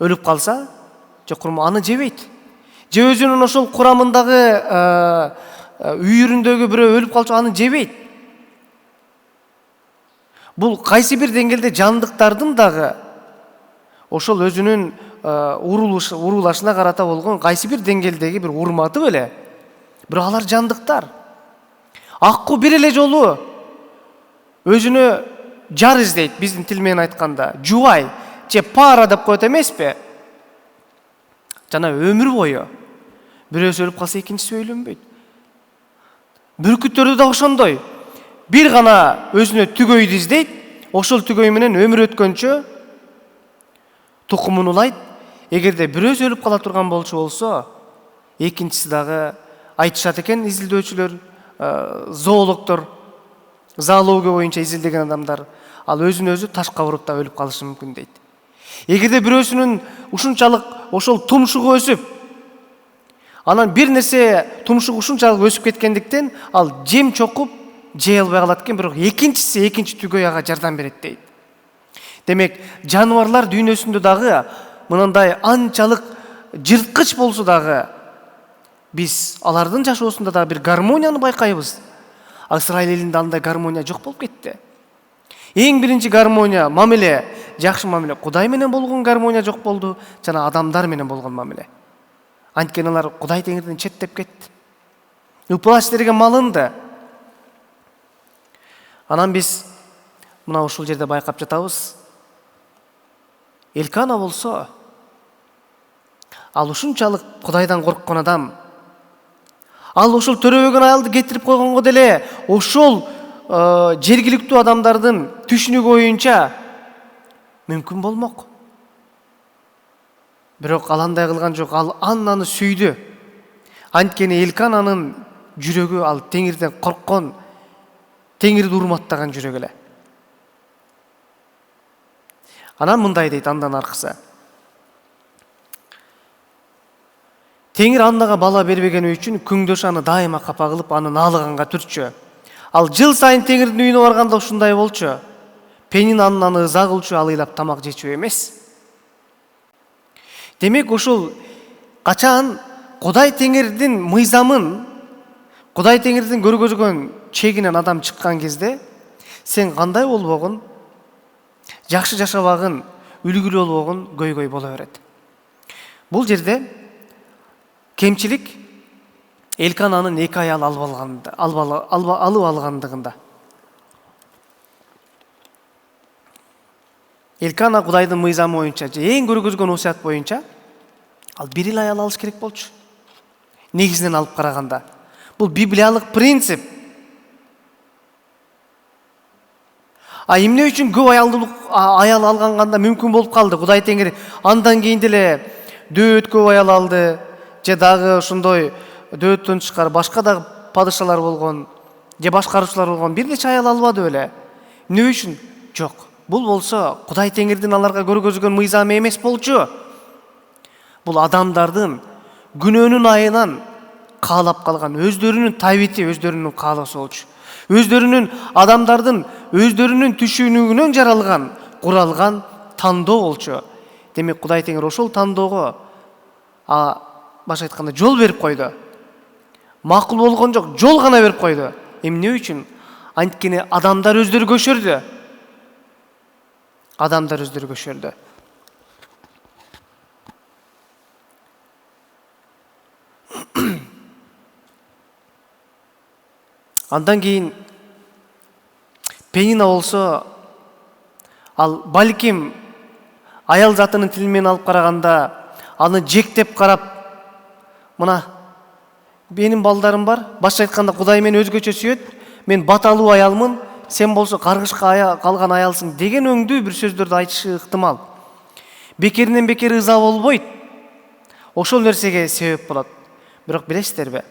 өлүп калса, аны жебейт. Же өзүнүн ошол курамындагы үйүрүндөгү бирөө өлүп калса, аны жебейт. Бул кайсы бир деңгээлде жандыктардын дагы ошол өзүнүн урулашына карата болгон кайсы бир деңгээлдеги бир урматы беле. Бирок алар жандыктар. Аккуу бир эле жолу өзүнө жар издейт, биздин тил менен айтканда. Жубай же пара деп коет эмеспи? Жана өмүр бою. Бирөөсү өлүп калса, экинчиси өйлөнбөйт. Бүркүттөрдү да ошондой. Бир гана өзүнө түгөйдү издейт, ошол түгөй менен өмүр өткөнчө тукумун улайт. Эгерде бирөөсү өлүп кала турган болчу болсо, экинчиси дагы айтышат экен изилдөөчүлөр, зоологдор, зоология боюнча изилдеген адамдар, ал өзүн өзү ташка уруп да өлүп калышы мүмкүн дейт. Эгерде бирөөсүнүн ушунчалык ошол тумшугу өсүп, анан бир нерсе тумшугу ушунчалык өсүп кеткендиктен ал жем чокуп жей албай калат экен, бирок экинчи түгөй ага жардам берет дейт. Демек, жаныбарлар дүйнөсүндө дагы мынандай анчалык жырткыч болсо дагы Биз алардын жашоосунда да бир гармонияны байкайбыз. Ысрайыл элинде андай гармония жок болуп кетти. Эң биринчи гармония, мамиле, жакшы мамиле Кудай менен болгон гармония жок болду, жана адамдар менен болгон мамиле. Анткени алар Кудай Теңирден четтеп кетти. Ыплач берген малынды. Анан биз мына ушул жерде байкап жатабыз. Элкана болсо, ал ушунчалык Кудайдан корккон адам. Ал ошол төрөбөгөн аялды кетирип койгонго деле ошол жергиликтүү адамдардын түшүнүгү боюнча мүмкүн болмок. Бирок ал андай кылган жок, ал Аннаны сүйдү. Анткени Элкананын жүрөгү ал Теңирден корккон, Теңирди урматтаган жүрөк эле. Анан мындай дейт андан аркысы. Теңир Аннага бала бербегени үчүн күңдөш аны дайыма капа кылып, аны наалыганга түрчү. Ал жыл сайын Теңирдин үйүнө барганда ушундай болчу. Пенин Аннаны ыза кылчу, ал ыйлап тамак жечү эмес. Демек ушул качан Кудай Теңирдин мыйзамын, Кудай Теңирдин көргөзгөн чегинен адам чыккан кезде, сен кандай болбогун, жакшы жашабагын, үлгүлүү болбогун көйгөй боло берет. Бул жерде кемчилик Элкананын 2 аял алып алгандыгында. Элкана Кудайдын мыйзамы боюнча, эң көргөзгөн осуят боюнча, ал 1 эл аял алыш керек болчу. Негизинен алып караганда. Бул библиялык принцип. Эмне үчүн көп аял алганда мүмкүн болуп калды? Кудай Теңир андан кийин деле дөөт көп аял алды, же дагы ошондой дөөттөн тышкары башка дагы падышалар болгон, же башкаруучулар болгон бир нече аял албады беле? Эмне үчүн? Жок. Бул болсо Кудай Теңирдин аларга көргөзгөн мыйзамы эмес болчу. Бул адамдардын күнөөнүн айынан каалап калган, өздөрүнүн табити, өздөрүнүн каалоосу болчу. Өздөрүнүн адамдардын өздөрүнүн түшүнүгүнөн жаралган, куралган тандоо болчу. Демек Кудай Теңир ошол тандоого башка айтканда жол берип койду. Макул болгон жок, жол гана берип койду. Эмне үчүн? Анткени адамдар өздөрү көшөрдү. Адамдар өздөрү көшөрдү. Андан кийин Пенина болсо, ал балким аял затынын тили менен алып караганда, аны жектеп карап, мына менин балдарым бар, башка айтканда Кудай мени өзгөчө сүйөт, мен баталуу аялмын, сен болсо каргышка калган аялсың деген өңдүү бир сөздөрдү айтышы ыктымал. Бекеринен бекер ыза болбойт. Ошол нерсеге себеп болот. Бирок билесиздерби?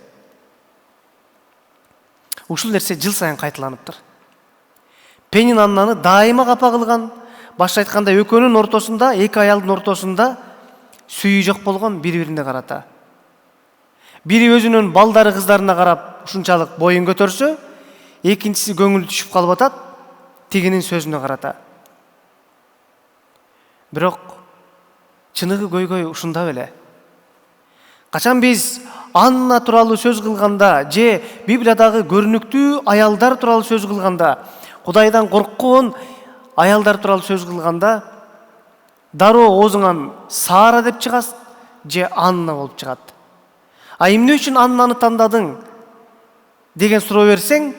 Ушул нерсе жыл сайын кайталаныптыр. Пенин Аннаны дайыма капа кылган, башка айтканда экөөнүн ортосунда, 2 аялдын ортосунда сүйүү жок болгон бири-бирине карата. Бири өзүнүн балдары кыздарына карап ушунчалык боюн көтөрсө, экинчиси көңүлү түшүп калып атат, тигинин сөзүнө карата. Бирок чыныгы көйгөй ушунда беле. Качан биз Анна тууралуу сөз кылганда, же Библиядагы көрүнүктүү аялдар тууралуу сөз кылганда, Кудайдан корккон аялдар тууралуу сөз кылганда, дароо оозуңан Сара деп чыгат, же Анна болуп чыгат. Эмне үчүн Аннаны тандадың деген суроо берсең,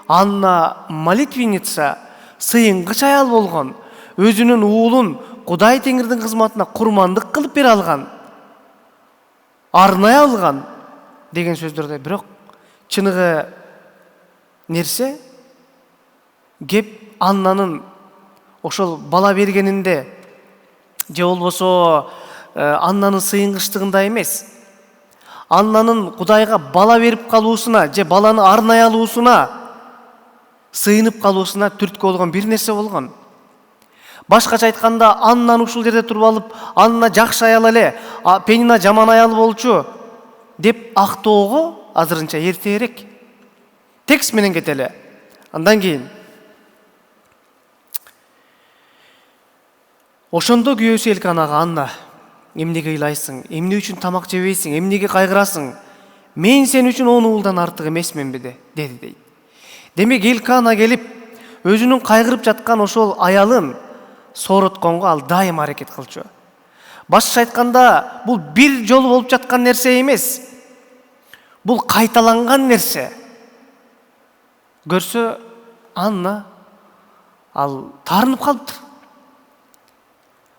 Анна молитвенница, сыйынгыч аял болгон, өзүнүн уулун Кудай Теңирдин кызматына курмандык кылып бере алган, арнай алган деген сөздөрдө. Бирок чыныгы нерсе кеп Аннанын ошол бала бергенинде, же болбосо Аннанын сыйынгычтыгында эмес. Аннанын Кудайга бала берип калуусуна, же баланы арнай алуусуна, сыйынып калуусуна түрткү болгон бир нерсе болгон. Башкача айтканда, Аннаны ушул жерде туруп алып, Анна жакшы аял эле, Пенина жаман аял болчу деп актоого азырынча эртерээк. Текст менен кетели. Андан кийин ошондо күйөөсү Элканага: Анна, эмнеге ыйлайсың? Эмне үчүн тамак жебейсиң? Эмнеге кайгырасың? мен сен үчүн 10 уулдан артык эмесминби деди дейт. Демек Элкана келип өзүнүн кайгырып жаткан ошол аялын сооротконго ал дайым аракет кылчу. Башкача айтканда, бул бир жолу болуп жаткан нерсе эмес. Бул кайталанган нерсе. Көрсө Анна ал таарынып калыптыр.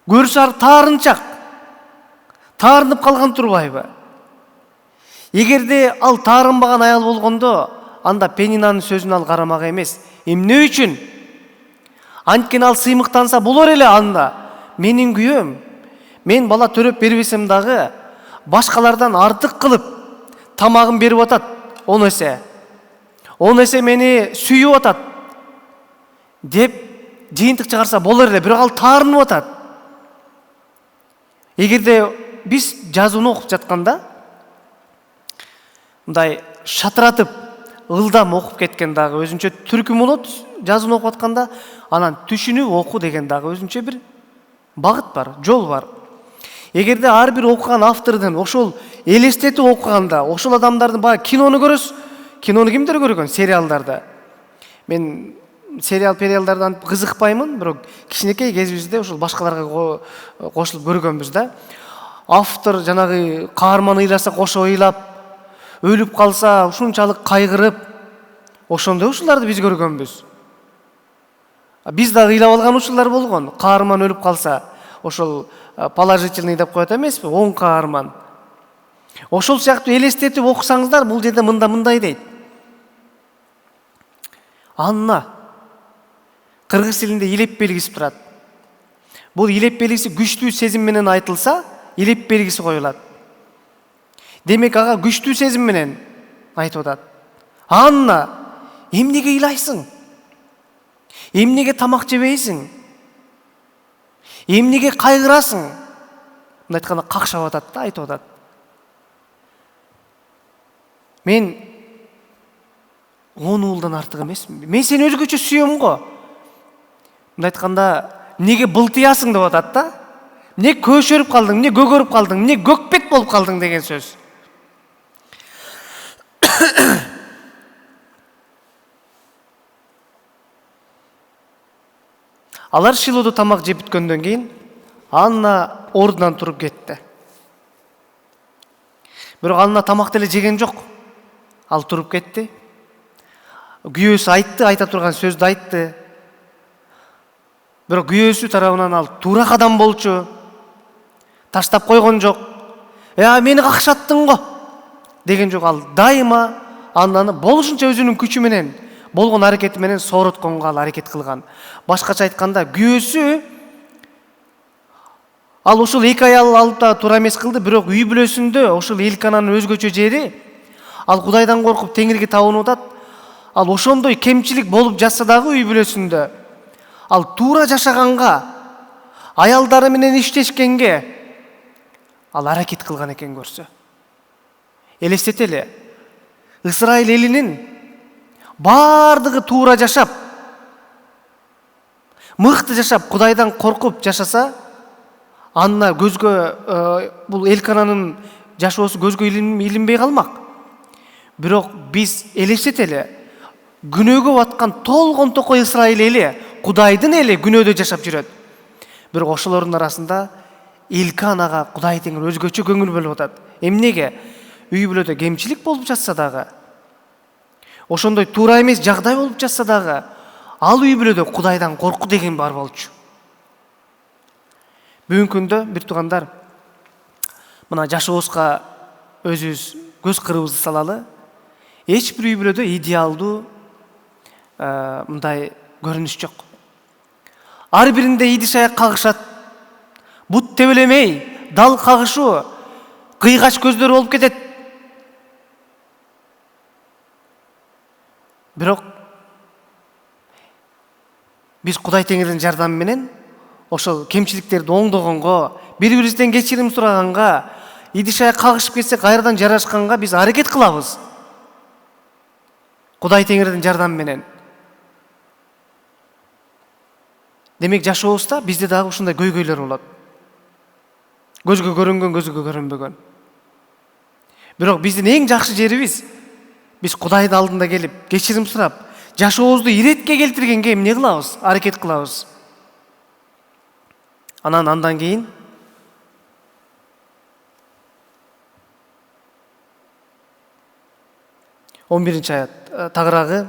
Көрсө ар таарынчак. Таарынып калган турбайбы? Эгерде ал таарынбаган аял болгондо, анда Пенинанын сөзүнө ал карамак эмес. Эмне үчүн? Анткени ал сыймыктанса болор эле Анна. Менин күйөөм, мен бала төрөп бербесем дагы башкалардан артык кылып тамагын берип атат 10 эсе. 10 эсе мени сүйүп атат деп жыйынтык чыгарса болор эле, бирок ал таарынып атат. Эгерде биз жазууну окуп жатканда мындай шатыратып, ылдам окуп кеткен дагы өзүнчө түркүм болот. Жазууну окуп атканда анан түшүнүп окуу деген дагы өзүнчө бир багыт бар, жол бар. Эгерде ар бир окуган автордун ошол элестетип окуганда, ошол адамдардын баягы кинону көрөсүз. Кинону кимдер көргөн? Сериалдарды. Мен сериалдардан кызыкпаймын, бирок кичинекей кезибизде ошол башкаларга кошулуп көргөнбүз да. Автор жанагы каарман ыйласа кошо ыйлап, өлүп калса ушунчалык кайгырып, ошондой ушуларды биз көргөнбүз. Биз дагы ыйлап алган ушулар болгон. Каарман өлүп калса, ошол положительный деп коет эмеспи? Оң каарман. Ошол сыяктуу элестетип окусаңыздар, бул жерде мындай дейт. Анна кыргыз тилинде илеп белгиси турат. Бул илеп белгиси күчтүү сезим менен айтылса, илеп белгиси коюлат. Демек ага күчтүү сезим менен айтып атат. Анна, эмнеге ыйлайсың? Эмнеге тамак жебейсиң? Эмнеге кайгырасың? Мындай айтканда какшап атат да, айтып атат. Мен 10 уулдан артык эмесмин. Мен сени өзгөчө сүйөм го. Мындай айтканда, эмнеге былтыясың деп атат да? Эмне көшөрүп калдың, эмне көгөрүп калдың, эмне көкпет болуп калдың деген сөз. Алар Шилодо тамак жеп бүткөндөн кийин Анна ордунан туруп кетти. Бирок Анна тамак деле жеген жок. Ал туруп кетти. Күйөөсү айтты, айта турган сөздү айтты. Бирок күйөөсү тарабынан ал туура кадам болчу. Таштап койгон жок. Мени какшаттың го деген жок. Ал дайыма Аннаны болушунча өзүнүн күчү менен, болгон аракети менен сооротконго ал аракет кылган. Башкача айтканда, күйөөсү ал ошол эки аял алып да туура эмес кылды, бирок үй бүлөсүндө ошол Элкананын өзгөчө жери, ал Кудайдан коркуп Теңирге табынып атат. Ал ошондой кемчилик болуп жатса дагы үй бүлөсүндө ал туура жашаганга, аялдары менен иштешкенге ал аракет кылган экен көрсө. Элестетели, Исраил элинин бардыгы туура жашап, мыкты жашап, Кудайдан коркуп жашаса, Анна көзгө бул Элкананын жашоосу көзгө илинбей калмак. Бирок биз элестетели, күнөөгө баткан толгон токой Исраил эли, Кудайдын эли күнөөдө жашап жүрөт. Бирок ошолордун арасында Элканага Кудай Теңир өзгөчө көңүл бөлүп атат. Эмнеге? Үй бүлөдө кемчилик болуп жатса дагы, ошондой туура эмес жагдай болуп жатса дагы, ал үй бүлөдө Кудайдан корку деген бар болчу. Бүгүнкү күндө бир туугандар, мына жашообузга өзүбүз көз кырыбызды салалы. Эч бир үй бүлөдө идеалдуу мындай көрүнүш жок. Ар биринде идиш аяк кагышат, бут тебелемей, дал кагышуу, кыйгач көздөр болуп кетет. Бирок биз Кудай Теңирдин жардамы менен ошол кемчиликтерди оңдогонго, бири-бирибизден кечирим сураганга, идиш аяк кагышып кетсек кайрадан жарашканга биз аракет кылабыз. Кудай Теңирдин жардамы менен. Демек жашообузда бизде дагы ушундай көйгөйлөр болот. Көзгө көрүнгөн, көзгө көрүнбөгөн. Бирок биздин эң жакшы жерибиз биз Кудайдын алдында келип, кечирим сурап, жашообузду иретке келтиргенге эмне кылабыз? Аракет кылабыз. Андан кийин 11 аят, тагыраагы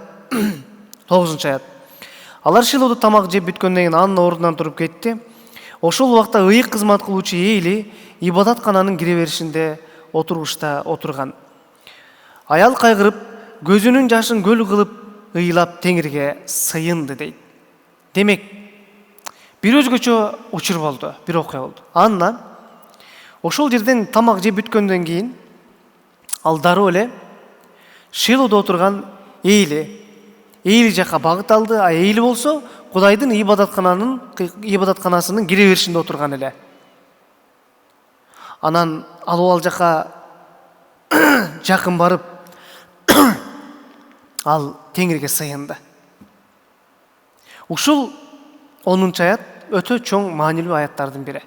9 аят. Алар Шилоодо тамак жеп бүткөндөн кийин анын ордунан туруп кетти. Ошол убакта ыйык кызмат кылуучу Эйли ибадаткананын кире беришинде отургучта отурган. Аял кайгырып, көзүнүн жашын көл кылып, ыйлап Теңирге сыйынды дейт. Демек, бир өзгөчө учур болду, бир окуя болду. Андан ошол жерден тамак жеп бүткөндөн кийин ал дароо эле Шилоодо отурган Эйли жака багыт алды, а Эйли болсо Кудайдын ибадатканасынын кире беришинде отурган эле. Анан ал жака жакын барып, ал Теңирге сыйынды. Ушул 10 аят өтө чоң маанилүү аяттардын бири.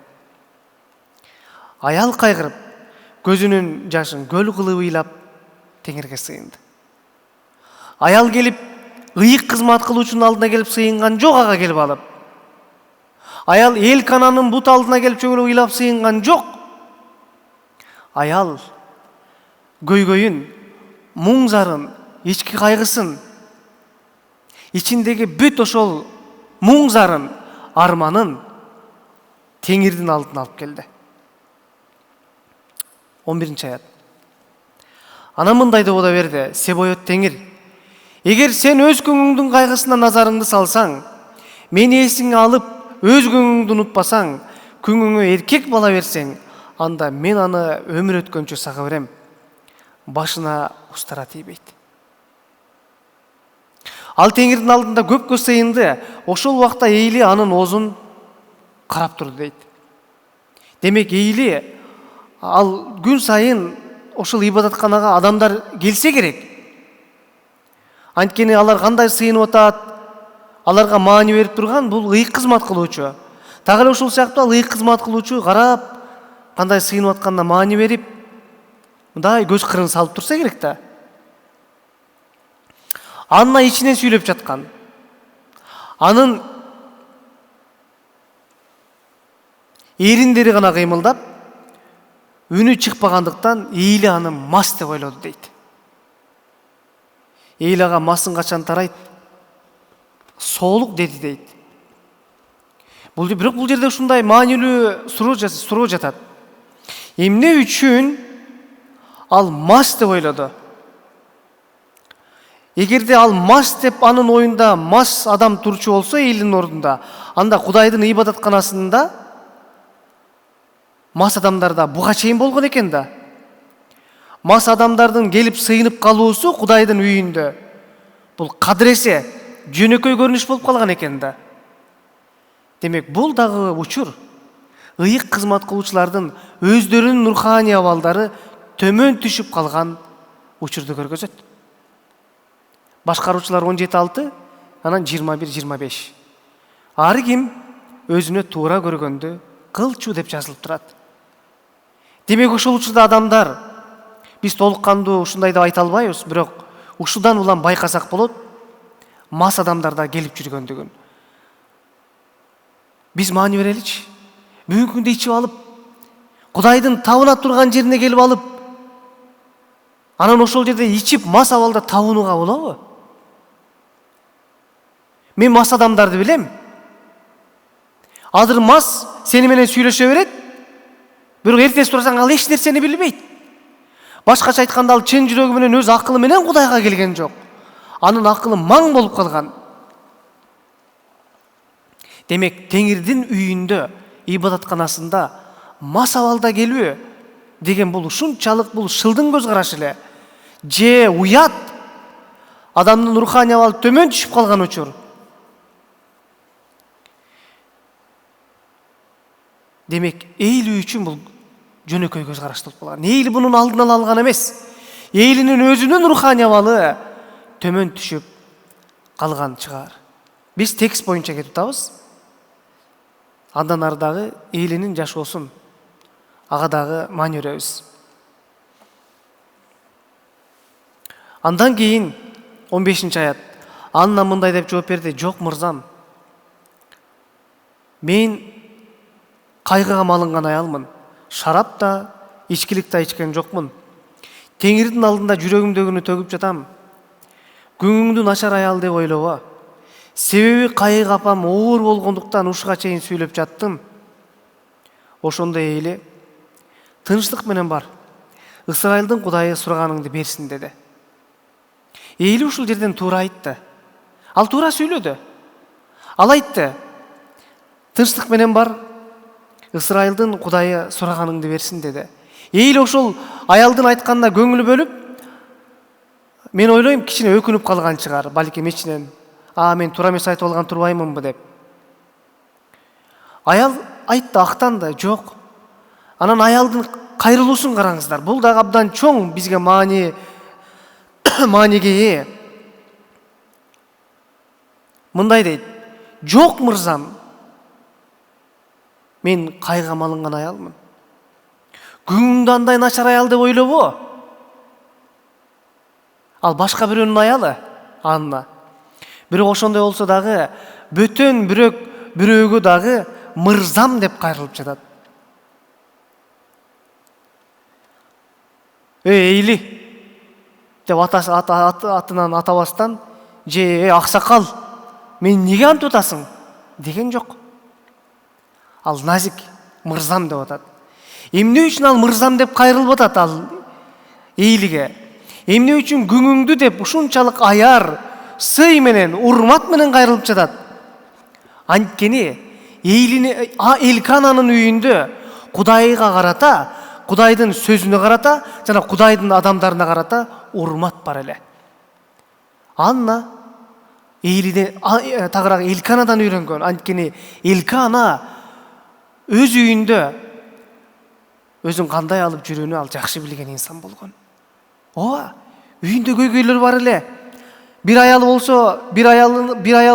Аял кайгырып, көзүнүн жашын көл кылып ыйлап Теңирге сыйынды. Аял келип, ыйык кызмат кылуучунун алдына келип сыйынган жок, ага келип алып. Аял Элкананын бут алдына келип чөгөлүп ыйлап сыйынган жок. Аял көйгөйүн, муң зарын, ички кайгысын, ичиндеги бүт ошол муң зарын, арманын Теңирдин алдына алып келди. 11 аят. Ана мындай деп ода берди: Себоет Теңир, эгер сен өз көңүңдүн кайгысына назарыңды салсаң, мени эсиңе алып, өз көңүңдү унутпасаң, көңүңө эркек бала берсең, анда мен аны өмүр өткөнчө сага берем. Башына устара тийбейт. Ал Теңирдин алдында көпкө сыйынды. Ошол убакта Эйли анын оозун карап турду дейт. Демек Эйли ал күн сайын ошол ибадатканага адамдар келсе керек. Анткени алар кандай сыйынып атат, аларга маани берип турган бул ыйык кызмат кылуучу. Так эле ушул сыяктуу ал ыйык кызмат кылуучу карап, кандай сыйынып атканына маани берип, мындай көз кырын салып турса керек да. Анна ичинен сүйлөп жаткан. Анын эриндери гана кыймылдап, үнү чыкпагандыктан Эйли аны мас деп ойлоду дейт. Эйли ага масын качан тарайт? Соолук деди дейт. Бирок бул жерде ушундай маанилүү суроо жатат. Эмне үчүн ал мас деп ойлоду? Эгерде ал мас деп анын оюнда мас адам турчу болсо Эйлинин ордунда, анда Кудайдын ибадатканасында мас адамдарда буга чейин болгон экен да. Мас адамдардын келип сыйынып калуусу Кудайдын үйүндө бул кадыресе, жөнөкөй көрүнүш болуп калган экен да. Демек, бул дагы учур. Ыйык кызмат кылуучулардын өздөрүнүн руханий абалдары төмөн түшүп калган учурду көргөзөт. Башкаруучулар 17:6, анан 21-25. Ар ким өзүнө туура көргөндү кылчу деп жазылып турат. Демек, ошол учурда адамдар, биз толук кандуу ушундай деп айта албайбыз, бирок ушудан улам байкасак болот, мас адамдарда келип жүргөндүгүн. Биз маани береличи. Бүгүнкү күндө ичип алып, Кудайдын табына турган жерине келип алып, анан ошол жерде ичип мас абалда табынууга болобу? Мен мас адамдарды билем. Азыр мас сени менен сүйлөшө берет, бирок эртеси турсаң ал эч нерсени билбейт. Башкача айтканда, ал чын жүрөгү менен өз акылы менен Кудайга келген жок. Анын акылы маң болуп калган. Демек, Теңирдин үйүндө, ибадатканасында мас абалда келүү деген бул ушунчалык бул шылдың көз карашы эле. Же уят, адамдын руханий абалы төмөн түшүп калган учур. Демек, Эйли үчүн бул жөнөкөй көз караш болуп калган. Эйли бунун алдын ала алган эмес. Эйлинин өзүнүн руханий абалы төмөн түшүп калган чыгар. Биз текст боюнча кетип атабыз. Андан ары дагы Эйлинин жашоосун ага дагы маани беребиз. Андан кейін 15-аят. Анна мындай деп жооп берди: "Жок мырзам. Мен кайгыга малынган аялмын. Шарап да, ичкилик да ичкен жокмун. Теңирдин алдында жүрөгүмдөгүнү төгүп жатам. Күңүңдү начар аял деп ойлобо. Себеби кайык апам оор болгондуктан ушуга чейин сүйлөп жаттым." Ошондо эйли: "Тынчтык менен бар. Ысрайылдын Кудайы сураганыңды берсин" деди. Эйли ушул жерден туура айтты. Ал туура сүйлөдү. Ал айтты: "Тынчтык менен бар. Ысрайылдын Кудайы сураганыңды берсин" деди. Эйли ошол аялдын айтканына көңүлү бөлүп, мен ойлойм, кичине өкүнүп калган чыгар, балким ичинен. Мен туура эмес айтып алган турбаймынбы деп. Аял айтты, актанды: "Жок." Анан аялдын кайрылуусун караңыздар. Бул дагы абдан чоң бизге мааниге ээ. Мындай дейт: "Жок мырзам. Мен кайгыга малынган аялмын. Күңүңдү андай начар аял деп ойлобо." Ал башка бирөөнүн аялы, Анна. Бирок ошондой болсо дагы бөтөн бирөөгө дагы мырзам деп кайрылып жатат. Эйли деп атынан атабастан, "Же, аксакал, мен неге антып атасың?" деген жок. Ал назик мырзам деп атат. Эмне үчүн ал мырзам деп кайрылып атат ал эйлиге? Эмне үчүн күңүңдү деп ушунчалык аяр, сый менен, урмат менен кайрылып жатат? Анткени Элкананын үйүндө Кудайга карата, Кудайдын сөзүнө карата жана Кудайдын адамдарына карата урмат бар эле. Анна тагыраак Элканадан үйрөнгөн. Анткени Элкана өз үйүндө өзүн кандай алып жүрүүнү ал жакшы билген инсан болгон. Ооба, үйүндө көйгөйлөр бар эле. Bir ayal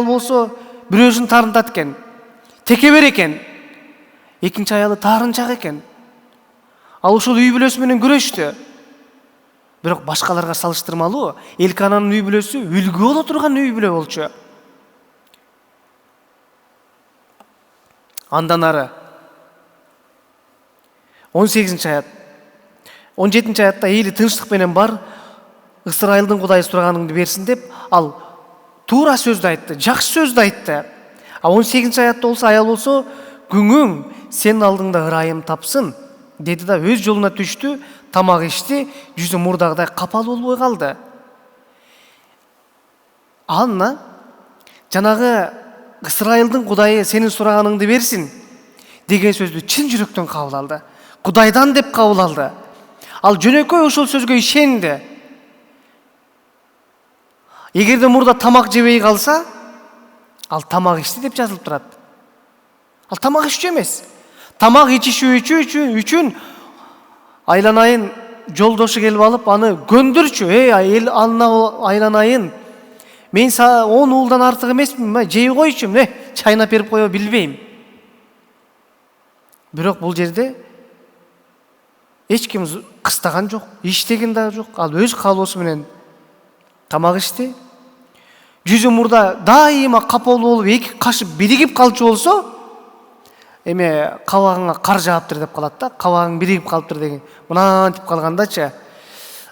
болсо бирөөсүн тарынтат экен. Текебер экен. Экинчи аялы таарынчак экен. Ал ушул үй бүлөсү менен күрөштү. Бирок башкаларга салыштырмалуу Элкананын үй бүлөсү үлгү боло турган үй бүлө болчу. Андан ары 18-аят. 17-аятта эйли тынчтык менен бар, Ысрайылдын Кудайы сураганыңды берсин деп, ал туура сөздү айтты, жакшы сөздү айтты. 18-аятта болсо аял болсо, "Күңүң сенин алдыңда ырайым тапсын" деди да өз жолуна түштү, тамак ичти, жүзү мурдагыдай капалуу болбой калды. Анна жанагы Ысрайылдын Кудайы сенин сураганыңды берсин деген сөздү чын жүрөктөн кабыл алды. Кудайдан деп кабыл алды. Ал жөнөкөй ошол сөзгө ишенди. Эгерде мурда тамак жебей калса, ал тамак ичти деп жазылып турат. Ал тамак иччү эмес. Тамак ичишүү үчүн айланайын жолдошу келип алып, аны көндүрчү. Анна айланайын, мен 10 уулдан артык эмесмин, жей койчу, чайнап берип кое билбейм. Бирок бул жерде эч ким кыстаган жок, иштеген да жок. Ал өз каалоосу менен тамак ичти. Жүзү мурда дайыма капалуу болуп, эки кашып биригип калчу болсо, кабагыңа кар жааптыр деп калат да, кабагың биригип калыптыр деген. Мынантип калгандачы.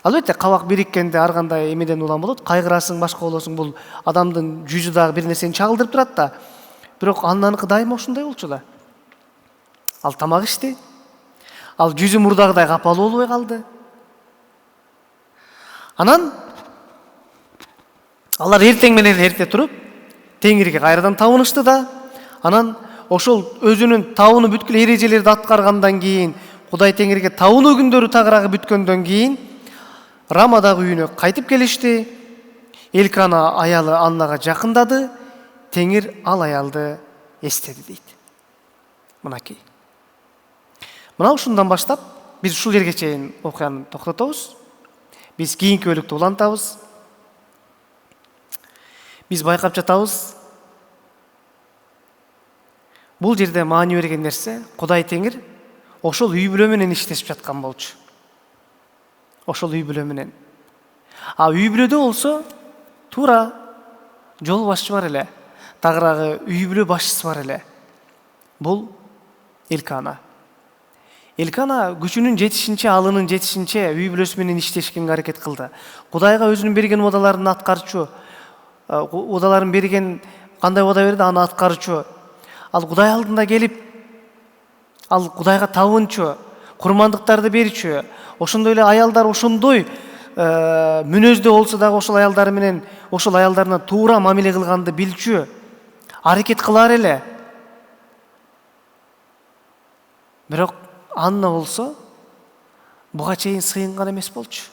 Албетте кабак бириккенде ар кандай эмеден улам болот, кайгырасың, башка болосуң, бул адамдын жүзү дагы бир нерсени чагылдырып турат да. Бирок Аннаныкы дайыма ушундай болчу да. Ал тамак ичти. Ал жүзү мурдагыдай капалуу болбой калды. Анан алар эртең менен эрте туруп, Теңирге кайрадан табынышты да, анан ошол өзүнүн табыны бүткүл эрежелерди аткаргандан кийин, Кудай Теңирге табынуу күндөрү тагыраагы бүткөндөн кийин Рамадагы үйүнө кайтып келишти. Элкана аялы Аннага жакындады. Теңир ал аялды эстеди дейт. Мынакей. Мына ушундан баштап биз ушул жерге чейин окуяны токтотобуз. Биз кийинки бөлүктү улантабыз. Биз байкап жатабыз. Бул жерде маани берген нерсе, Кудай Теңир ошол үй бүлө менен иштешип жаткан болчу. Ошол үй бүлө менен. үй бүлөдө болсо туура жол башчы бар эле, тагыраагы үй бүлө башчысы бар эле. Бул Элкана. Элкана күчүнүн жетишинче, алынын жетишинче үй бүлөсү менен иштешкенге аракет кылды. Кудайга өзүнүн берген убадаларын аткарчу, убадаларын берген, кандай убада берди аны аткарчу. Ал Кудай алдында келип, ал Кудайга табынчу, курмандыктарды берчү. Ошондой эле аялдар ошондой мүнөздө болсо дагы ошол аялдары менен, ошол аялдарына туура мамиле кылганды билчү, аракет кылар эле. Бирок Анна болсо буга чейин сыйынган эмес болчу.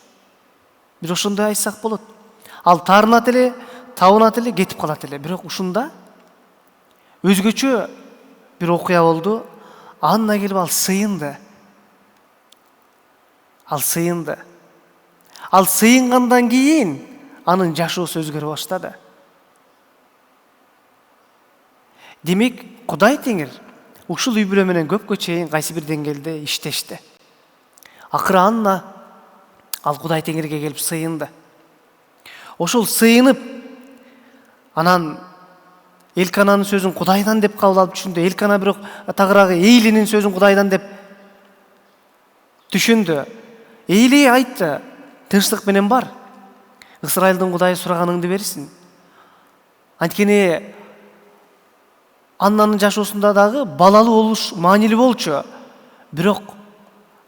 Бир ошондой айтсак болот. Ал таарынат эле, табынат эле, кетип калат эле. Бирок ушунда өзгөчө бир окуя болду. Анна келип ал сыйынды. Ал сыйынды. Ал сыйынгандан кийин анын жашоосу өзгөрө баштады. Демек, Кудай Теңир ушул үй бүлө менен көпкө чейин кайсы бир деңгээлде иштешти. Акыры Анна ал Кудай Теңирге келип сыйынды. Ошол сыйынып, анан Элкананын сөзүн Кудайдан деп кабыл алып түшүндү. Элкана бирок тагыраагы Эйлинин сөзүн Кудайдан деп түшүндү. Эйли айтты, тынчтык менен бар. Ысрайылдын Кудайы сураганыңды берсин. Анткени Аннанын жашоосунда дагы балалуу болуш маанилүү болчу. Бирок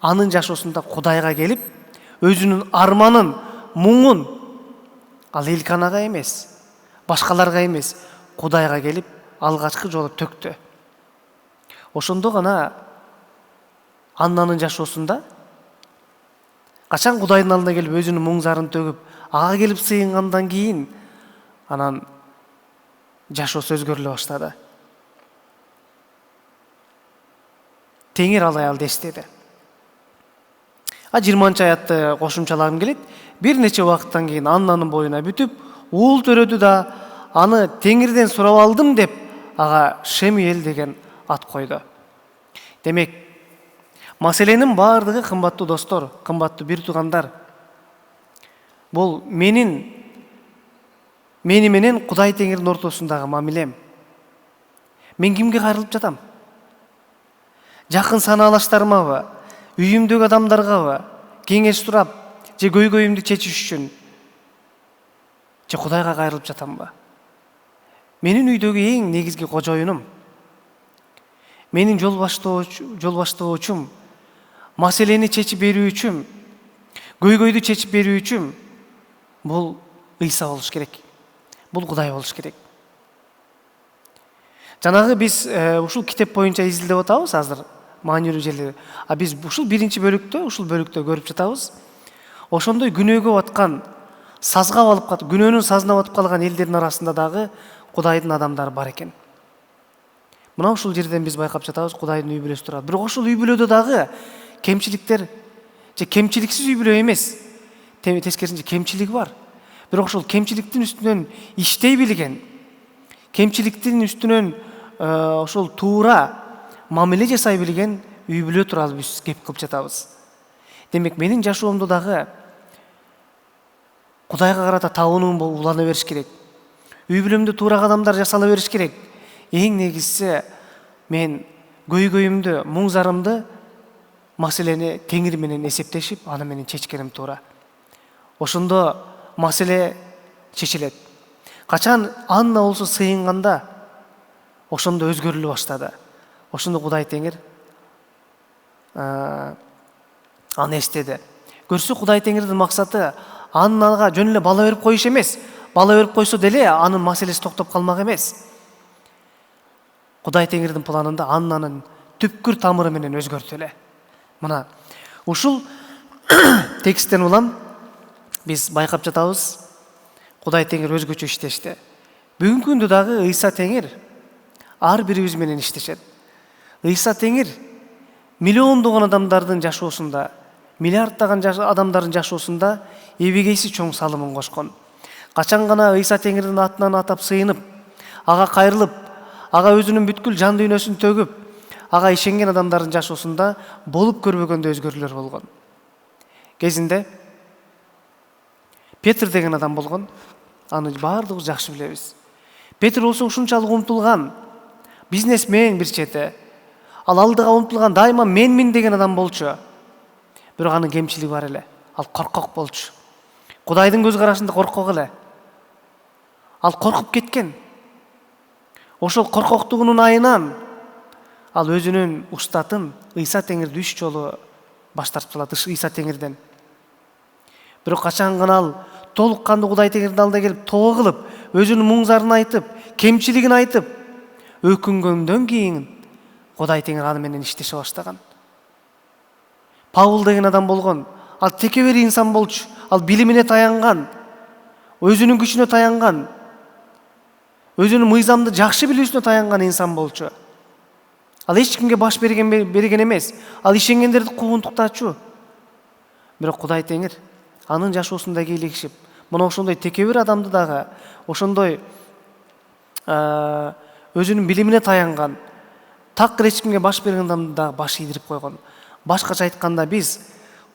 анын жашоосунда Кудайга келип, өзүнүн арманын, муңун ал Элканага эмес, башкаларга эмес, Кудайга келип алгачкы жолу төктү. Ошондо гана Аннанын жашоосунда качан Кудайдын алдына келип өзүнүн муң зарын төгүп, ага келип сыйынгандан кийин анан жашоосу өзгөрүлө баштады. Теңир ал аялды эстеди. 20-аятты кошумчалагым келет. Бир нече убакыттан кийин Аннанын боюна бүтүп, уул төрөдү да аны Теңирден сурап алдым деп ага Шемуэл деген ат койду. Демек, маселенин баардыгы, кымбаттуу достор, кымбаттуу бир туугандар, бул мени менен Кудай Теңирдин ортосундагы мамилем. Мен кимге кайрылып жатам? Жакын санаалаштарымабы, үйүмдөгү адамдаргабы кеңеш сурап, же көйгөйүмдү чечиш үчүн, же Кудайга кайрылып жатамбы? Менин үйдөгү эң негизги кожоюнум, менин жол баштоочум, маселени чечип берүүчүм, көйгөйдү чечип берүүчүм бул Ыйса болуш керек. Бул Кудай болуш керек. Жанагы биз ушул китеп боюнча изилдеп атабыз азыр. Маанилүү жерлери. Биз ушул биринчи бөлүктө көрүп жатабыз. Ошондой күнөөгө баткан, сазга алып калып, күнөөнүн сазына батып калган элдердин арасында дагы Кудайдын адамдары бар экен. Мына ушул жерден биз байкап жатабыз, Кудайдын үй бүлөсү турат. Бирок ошол үй бүлөдө дагы кемчиликтер, же кемчиликсиз үй бүлө эмес. Тескерисинче кемчилиги бар. Бирок ошол кемчиликтин үстүнөн иштей билген, кемчиликтин үстүнөн ошол туура мамиле жасай билген үй бүлө тууралуу биз кеп кылып жатабыз. Демек, менин жашоомдо дагы Кудайга карата табынуум улана бериш керек. Үй бүлөмдө туура кадамдар жасала бериш керек. Эң негизгиси мен көйгөйүмдү, муң зарымды, маселени Теңир менен эсептешип, аны менен чечкеним туура. Ошондо маселе чечилет. Качан Анна болсо сыйынганда, ошондо өзгөрүлө баштады. Ошондо Кудай Теңир аны эстеди. Көрсө, Кудай Теңирдин максаты Аннага жөн эле бала берип коюш эмес. Бала берип койсо деле анын маселеси токтоп калмак эмес. Кудай Теңирдин планында Аннанын түпкүр тамыры менен өзгөртү эле. Мына ушул тексттен улам биз байкап жатабыз, Кудай Теңир өзгөчө иштешти. Бүгүнкү күндө дагы Ыйса Теңир ар бирибиз менен иштешет. Ыйса Теңир миллиондогон адамдардын жашоосунда, миллиарддаган адамдардын жашоосунда эбегейси чоң салымын кошкон. Качан гана Ыйса Теңирдин атынан атап сыйынып, ага кайрылып, ага өзүнүн бүткүл жан дүйнөсүн төгүп, ага ишенген адамдардын жашоосунда болуп көрбөгөндө өзгөрүүлөр болгон. Кезинде Петр деген адам болгон. Аны баардыгыбыз жакшы билебиз. Петр болсо ушунчалык умтулган бизнесмен бир чети. Ал алдыга умтулган дайыма менмин деген адам болчу. Бирок анын кемчилиги бар эле. Ал коркок болчу. Кудайдын көз карашында коркок эле. Ал коркуп кеткен. Ошол коркоктугунун айынан ал өзүнүн устатын Ыйса Теңирди 3 жолу баш тартып салат Ыйса Теңирден. Бирок качан гана ал толук кандуу Кудай Теңирдин алдына келип тоо кылып, өзүнүн муң зарын айтып, кемчилигин айтып, өкүнгөндөн кийин Кудай Теңир аны менен иштеше баштаган. Павыл деген адам болгон. Ал текебер инсан болчу. Ал билимине таянган, өзүнүн күчүнө таянган, өзүнүн мыйзамды жакшы билүүсүнө таянган инсан болчу. Ал эч кимге баш берген эмес. Ал ишенгендерди куугунтуктачу. Бирок Кудай Теңир анын жашоосунда кийлигишип, мына ошондой текебер адамды дагы, ошондой өзүнүн билимине таянган, такыр эч кимге баш берген адамды дагы баш ийдирип койгон. Башкача айтканда биз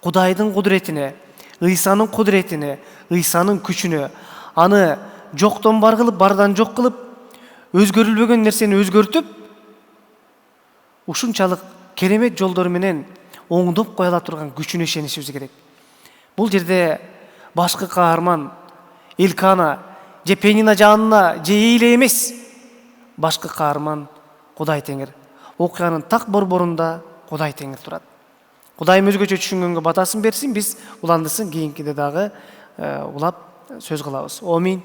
Кудайдын кудуретине, Ыйсанын кудуретине, Ыйсанын күчүнө, аны жоктон бар кылып, бардан жок кылып, өзгөрүлбөгөн нерсени өзгөртүп, ушунчалык керемет жолдор менен оңдоп кое ала турган күчүнө ишенишибиз керек. Бул жерде башкы каарман Элкана же Пенина жанына же Эйле эмес. Башкы каарман Кудай Теңир. Окуянын так борборунда Кудай Теңир турат. Кудайым өзгөчө түшүнгөнгө батасын берсин, биз уландысын, кийинкиде дагы улап сөз кылабыз. Амин.